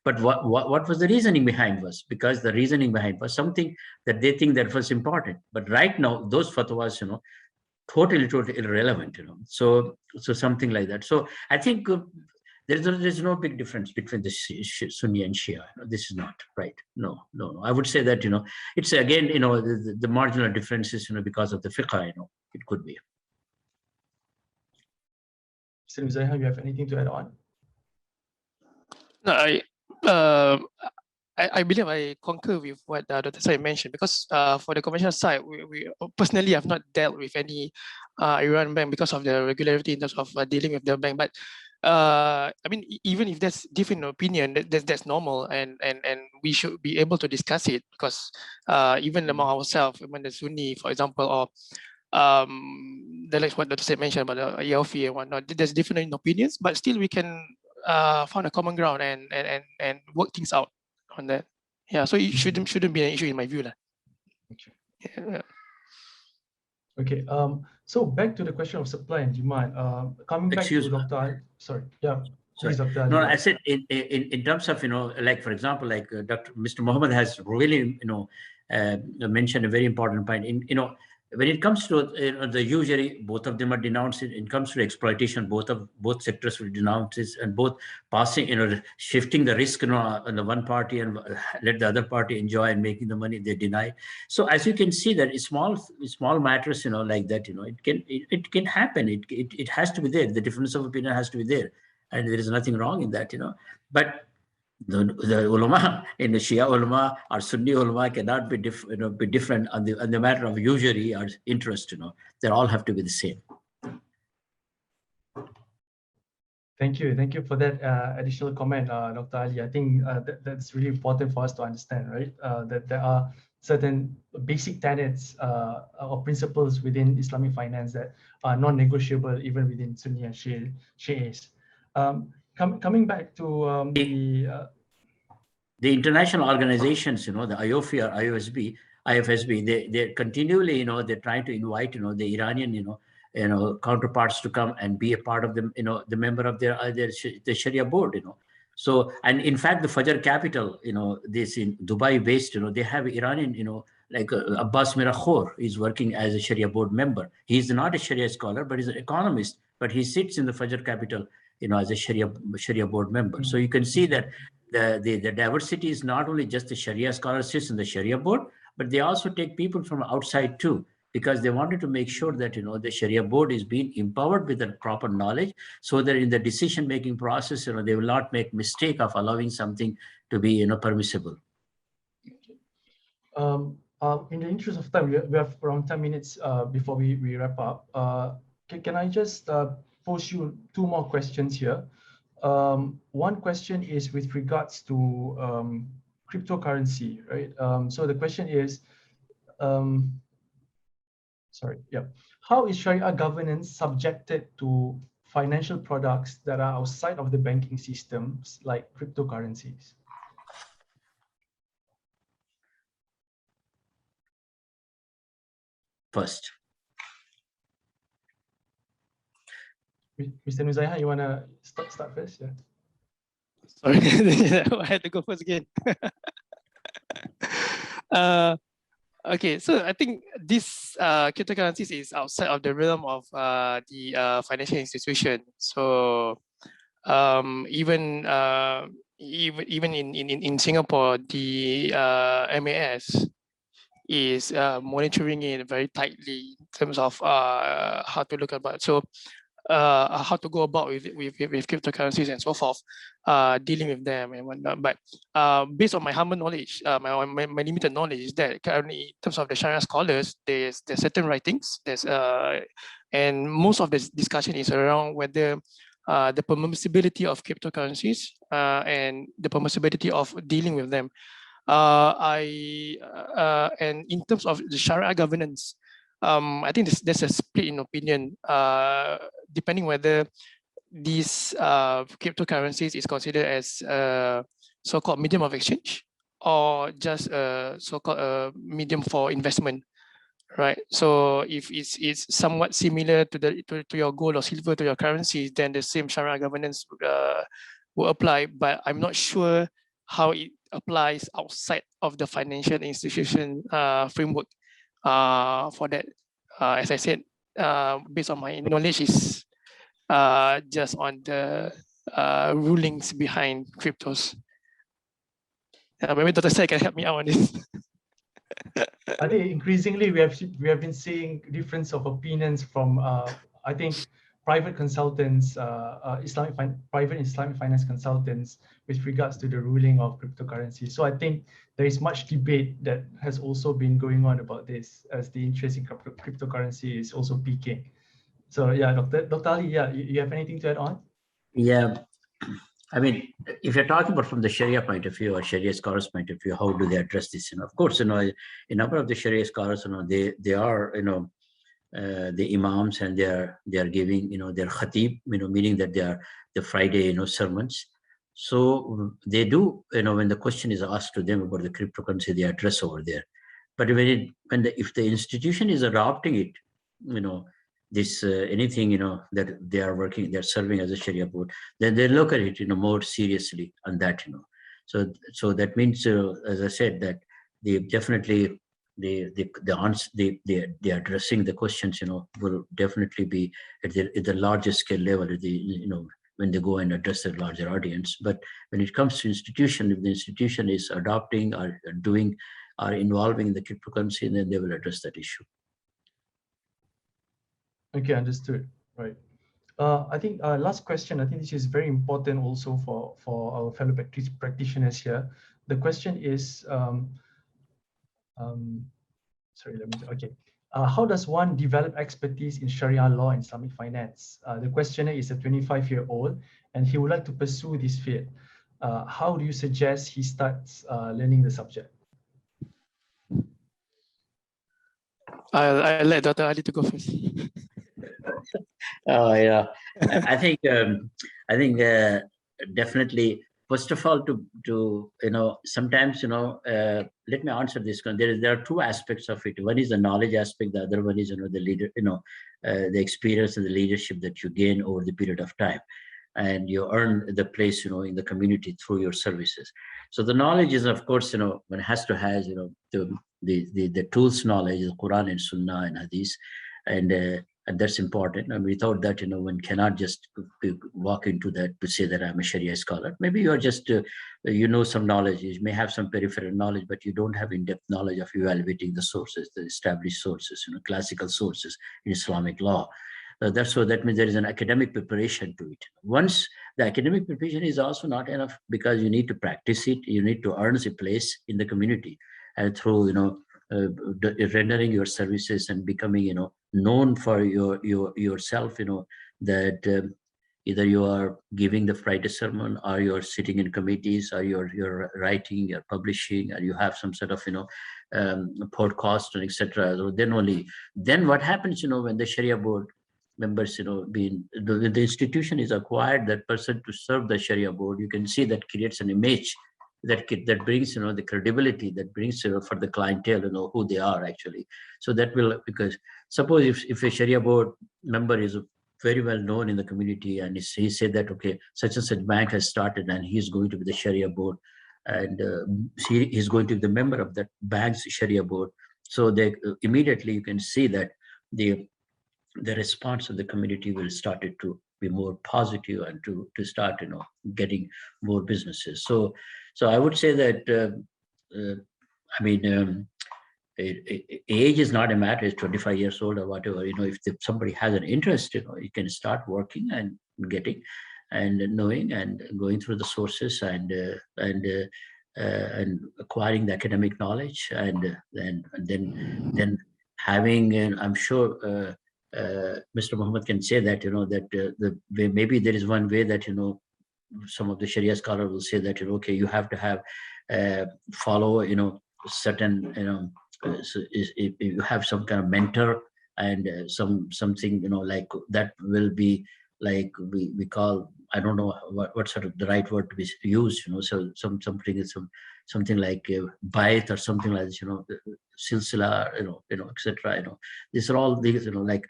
but what was the reasoning behind was, because the reasoning behind was something that they think that was important. But right now those fatwas totally irrelevant, so something like that. So I think there's no big difference between the Sunni and Shia. This is not right. No. I would say that it's again the marginal differences because of the fiqh. It could be. Mr. Muzaiha, you have anything to add on? No, I believe I concur with what Dr. Said mentioned, because for the conventional side, we personally have not dealt with any Iran bank because of the regularity in terms of dealing with the bank. But I mean, even if there's different opinion, that's normal, and we should be able to discuss it, because even among ourselves, when the Sunni, for example, or like what Dr. Said mentioned about the IOFI and whatnot, there's different opinions, but still we can find a common ground and work things out on that. Yeah, so it shouldn't be an issue in my view. Okay. Yeah. Okay. So back to the question of supply and demand. Coming back to Dr. Ali. Sorry. Yeah. Please, Dr. Ali. No, I said in terms of like, for example, like Mr. Mohammed has really mentioned a very important point. When it comes to the usury, both of them are denounced. It comes to exploitation, both sectors will denounce it, and both passing, shifting the risk, on the one party and let the other party enjoy and making the money, they deny. So as you can see that small matters, like that, it can happen. It has to be there. The difference of opinion has to be there, and there is nothing wrong in that, But the ulama in the Shia ulama or Sunni ulama cannot be different on the matter of usury or interest. They all have to be the same. Thank you for that additional comment, Dr. Ali. I think that's really important for us to understand, right? That there are certain basic tenets or principles within Islamic finance that are non-negotiable even within Sunni and Shi'is. Coming back to the international organizations, the IOFI or IFSB, they continually, they're trying to invite, the Iranian, counterparts to come and be a part of them, the member of the Sharia board, So, and in fact, the Fajr capital, this in Dubai based, they have Iranian, like Abbas Mirakhor is working as a Sharia board member. He's not a Sharia scholar, but he's an economist, but he sits in the Fajr capital, as a Sharia board member. So you can see that the diversity is not only just the Sharia scholars sits in the Sharia board, but they also take people from outside too, because they wanted to make sure that the Sharia board is being empowered with the proper knowledge, so that in the decision-making process, they will not make mistake of allowing something to be permissible. In the interest of time, we have around 10 minutes before we wrap up. Can I just pose you two more questions here? One question is with regards to cryptocurrency, right? So the question is, Sorry, yeah. How is Sharia governance subjected to financial products that are outside of the banking systems, like cryptocurrencies? First. Mr. Nuzaiha, you want to start first? Yeah. Sorry, I had to go first again. Okay, so I think this cryptocurrencies is outside of the realm of the financial institution. So even in Singapore, the MAS is monitoring it very tightly in terms of how to look about. So how to go about with cryptocurrencies and so forth, dealing with them and whatnot. But based on my humble knowledge, my limited knowledge is that currently in terms of the Sharia scholars, there's certain writings, and most of this discussion is around whether the permissibility of cryptocurrencies and the permissibility of dealing with them. And in terms of the Sharia governance, I think there's a split in opinion, depending whether these cryptocurrencies is considered as a so-called medium of exchange or just a so-called medium for investment, right? So if it's somewhat similar to your gold or silver, to your currency, then the same Sharia governance will apply. But I'm not sure how it applies outside of the financial institution framework for that. As I said, based on my knowledge is just on the rulings behind cryptos. Maybe Dr. Sai can help me out on this. I think increasingly we have been seeing difference of opinions from I think private consultants, private Islamic finance consultants, with regards to the ruling of cryptocurrency. So I think there is much debate that has also been going on about this, as the interest in cryptocurrency is also peaking. So yeah, Dr. Ali, yeah, you have anything to add on? Yeah, I mean, if you're talking about from the Sharia point of view or Sharia scholars' point of view, how do they address this? Of course, a number of the Sharia scholars, they are, the imams, and they are giving, their khatib, meaning that they are the Friday, sermons. So they do, when the question is asked to them about the cryptocurrency, they address over there. But if the institution is adopting it, this anything that they're serving as a Sharia board, then they look at it more seriously on that. So that means, as I said, that they definitely the answer, they addressing the questions will definitely be at the larger scale level, when they go and address a larger audience. But when it comes to institution, if the institution is adopting or doing or involving in the cryptocurrency, then they will address that issue. Okay, understood. Right. I think last question. I think this is very important also for our fellow practitioners here. The question is, sorry, let me. Okay. How does one develop expertise in Sharia law and Islamic finance? The questioner is a 25-year-old, and he would like to pursue this field. How do you suggest he starts learning the subject? I'll let Dr. Ali to go first. Oh yeah, I think definitely. First of all, to sometimes let me answer this. There are two aspects of it. One is the knowledge aspect. The other one is the leader, the experience and the leadership that you gain over the period of time, and you earn the place in the community through your services. So the knowledge is, of course, one has to have the tools knowledge, the Quran and Sunnah and Hadith, and that's important. And without that, one cannot just walk into that to say that I'm a Sharia scholar. Maybe you're just, some knowledge. You may have some peripheral knowledge, but you don't have in-depth knowledge of evaluating the sources, the established sources, classical sources in Islamic law. That means there is an academic preparation to it. Once the academic preparation is also not enough, because you need to practice it, you need to earn a place in the community, and through rendering your services and becoming known for yourself, that either you are giving the Friday sermon, or you're sitting in committees, or you're writing, you're publishing, or you have some sort of podcast and etc. So then what happens, when the Sharia board members, the institution is acquired that person to serve the Sharia board, you can see that creates an image that brings, the credibility, that brings, for the clientele, who they are actually. So that will, because suppose if a Sharia board member is very well known in the community, and he said that, okay, such and such bank has started and he's going to be the Sharia board, and he's going to be the member of that bank's Sharia board. So they immediately, you can see that the response of the community will start to be more positive, and to start, getting more businesses. So I would say that, age is not a matter. It's 25 years old or whatever. If somebody has an interest, you can start working and getting and knowing and going through the sources and acquiring the academic knowledge, and then having, and I'm sure Mr. Muhammad can say that, maybe there is one way that, some of the Sharia scholars will say that, okay, you have to have follow, certain, so if you have some kind of mentor and something, like that will be like we call, I don't know what sort of the right word to be used, so something like bait or something like this, silsila, etc. These are all these, like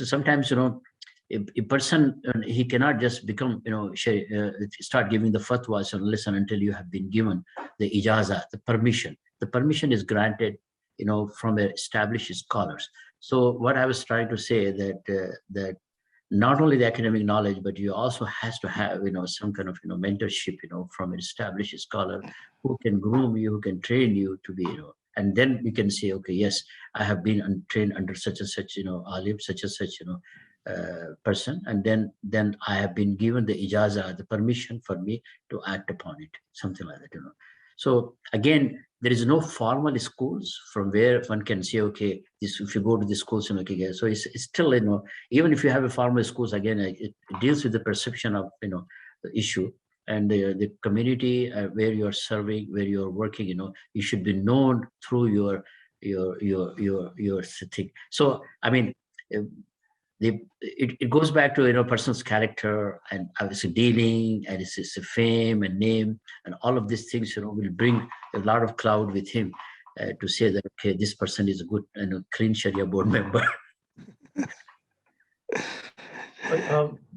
sometimes, a person, he cannot just become, start giving the fatwas unless and until you have been given the ijazah, the permission. The permission is granted, from established scholars. So what I was trying to say that not only the academic knowledge, but you also has to have, some kind of, mentorship, from an established scholar who can groom you, who can train you to be, and then you can say, okay, yes, I have been trained under such and such, alim, such and such, person, and then I have been given the ijazah, the permission for me to act upon it, something like that, So again, there is no formal schools from where one can say, okay, this, if you go to the schools, okay, so it's still, even if you have a formal schools, again, it deals with the perception of, the issue, and the community where you are serving, where you are working, you should be known through your thing. So I mean, it goes back to, person's character, and obviously dealing, and it's a fame and name, and all of these things, will bring a lot of cloud with him to say that, okay, this person is a good and clean Sharia board member.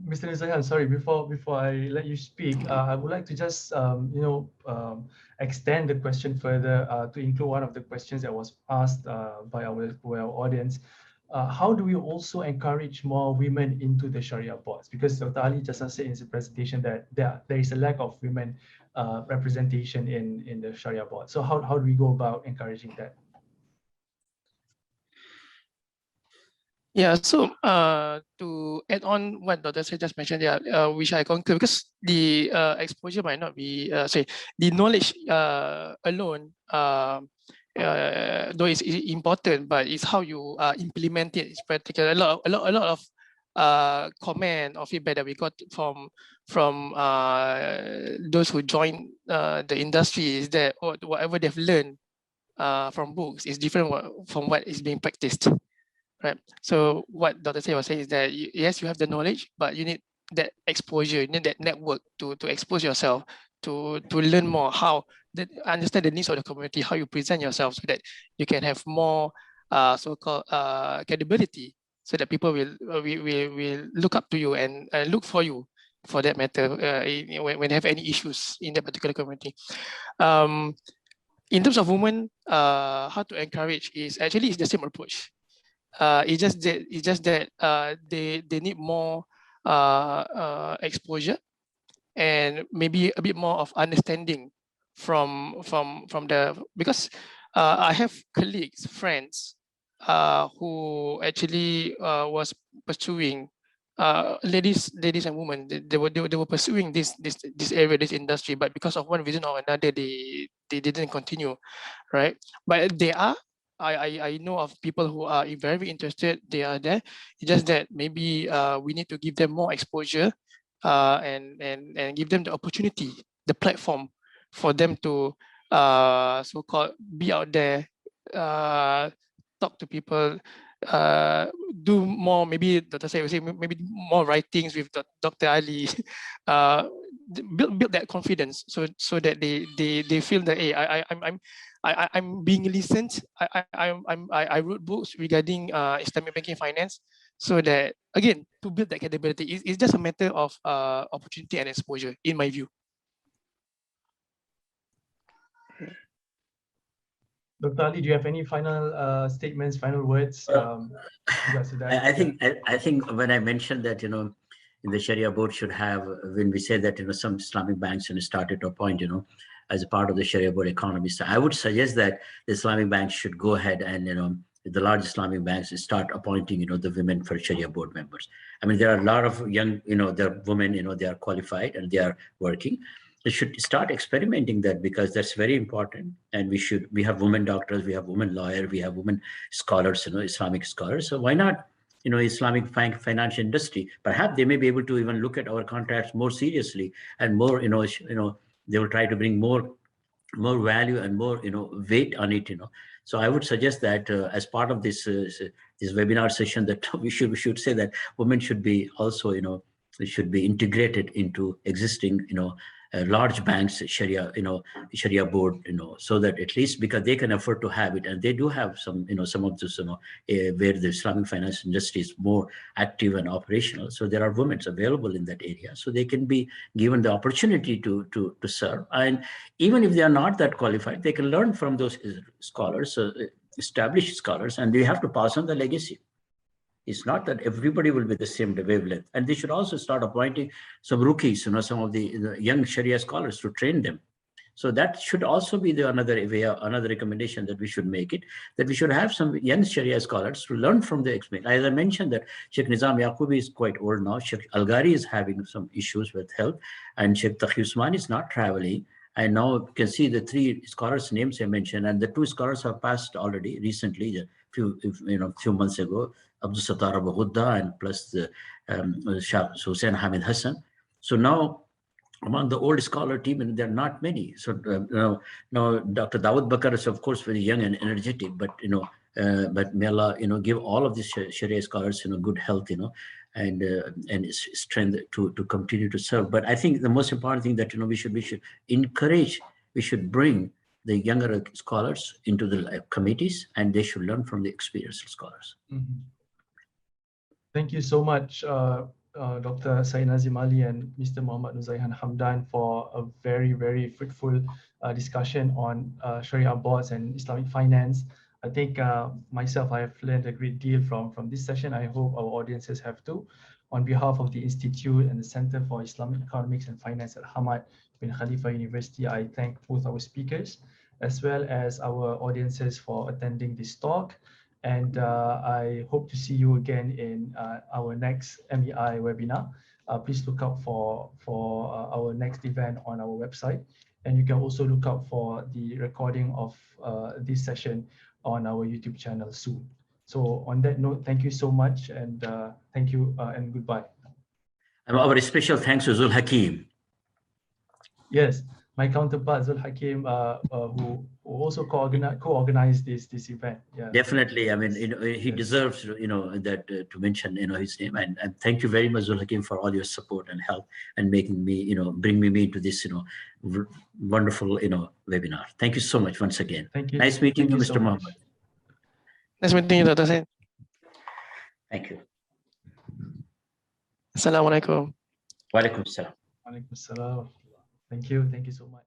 Mr. Nizahan, sorry, before I let you speak, I would like to just extend the question further to include one of the questions that was asked by our audience. How do we also encourage more women into the Sharia boards? Because Dr. Ali just said in his presentation that there is a lack of women representation in the Sharia board. So how do we go about encouraging that? Yeah, so to add on what Dr. Syed just mentioned, which I concur, because the exposure might not be, the knowledge alone, though it's important, but it's how you implement it. It's practical. A lot of comment or feedback that we got from those who joined the industry is that whatever they've learned from books is different from what is being practiced. Right. So what Dr. Say was saying is that yes, you have the knowledge, but you need that exposure, you need that network to expose yourself, to learn more, how understand the needs of the community, how you present yourself, so that you can have more so-called credibility, so that people will look up to you and look for you, for that matter, when they have any issues in that particular community. In terms of women, how to encourage is actually it's the same approach. It's just that they need more exposure and maybe a bit more of understanding from the, because I have colleagues, friends who actually was pursuing ladies and women. They were pursuing this area, this industry, but because of one reason or another, they didn't continue, right? But they are I know of people who are very interested. They are there. It's just that maybe we need to give them more exposure and give them the opportunity, the platform for them to so-called be out there, talk to people, do more, maybe Dr. Said would say maybe more writings with Dr. Ali, build that confidence so that they feel that, hey, I'm being listened. I wrote books regarding Islamic banking finance, so that again to build that credibility. It's just a matter of opportunity and exposure, in my view. Dr. Ali, do you have any final statements, final words? I think when I mentioned that, you know, in the Sharia board should have, when we say that, you know, some Islamic banks started to appoint, you know, as a part of the Sharia board economists, I would suggest that the Islamic banks should go ahead and, you know, the large Islamic banks start appointing, you know, the women for Sharia board members. I mean, there are a lot of young, you know, there are women, you know, they are qualified and they are working. They should start experimenting that, because that's very important. And we have women doctors, we have women lawyers, we have women scholars, you know, Islamic scholars. So why not, you know, Islamic financial industry? Perhaps they may be able to even look at our contracts more seriously and more, you know, they will try to bring more value and more, you know, weight on it, you know. So I would suggest that as part of this this webinar session, that we should say that women should be also, you know, should be integrated into existing, you know, large banks, Sharia, you know, Sharia board, you know, so that at least, because they can afford to have it, and they do have some, you know, some of this, you know, where the Islamic finance industry is more active and operational. So there are women available in that area, so they can be given the opportunity to serve. And even if they are not that qualified, they can learn from those scholars, established scholars, and they have to pass on the legacy. It's not that everybody will be the same wavelength. And they should also start appointing some rookies, you know, some of the young Sharia scholars to train them. So that should also be another way, another recommendation that we should make it, that we should have some young Sharia scholars to learn from the experience. As I mentioned, that Sheikh Nizam Yaqubi is quite old now. Sheikh Algari is having some issues with health, and Sheikh Taqi Usmani is not traveling. And now you can see the three scholars' names I mentioned, and the two scholars have passed already recently, a few months ago, Abdul Sattar Abu Ghudda and plus the Shah Hussain Hamid Hassan. So now, among the old scholar team, and there are not many. So now Dr. Dawood Bakar is of course very young and energetic, but you know, but may Allah, you know, give all of these Sharia scholars, you know, good health, you know, and strength to continue to serve. But I think the most important thing that, you know, we should encourage, we should bring the younger scholars into the committees, and they should learn from the experienced scholars. Mm-hmm. Thank you so much, Dr. Said Nazim Ali and Mr. Muhammad Nuzaihan Hamdan, for a very, very fruitful discussion on Sharia boards and Islamic finance. I think myself, I have learned a great deal from this session. I hope our audiences have too. On behalf of the Institute and the Center for Islamic Economics and Finance at Hamad Bin Khalifa University, I thank both our speakers as well as our audiences for attending this talk. And I hope to see you again in our next MEI webinar. Please look out for our next event on our website. And you can also look out for the recording of this session on our YouTube channel soon. So on that note, thank you so much, and thank you and goodbye. And our special thanks to Zul Hakim. Yes, my counterpart Zul Hakim, who also co-organized this event. Yeah. Definitely, I mean, you know, he deserves, you know, that to mention, you know, his name. And thank you very much, Zul Hakim, for all your support and help and making me, you know, bring me into this, you know, wonderful, you know, webinar. Thank you so much once again. Thank you. Nice meeting you, Mr. Muhammad. Nice meeting you, Dr. Said. Thank you. Assalamualaikum. Walaikum salam. Walaikum salam. Thank you so much.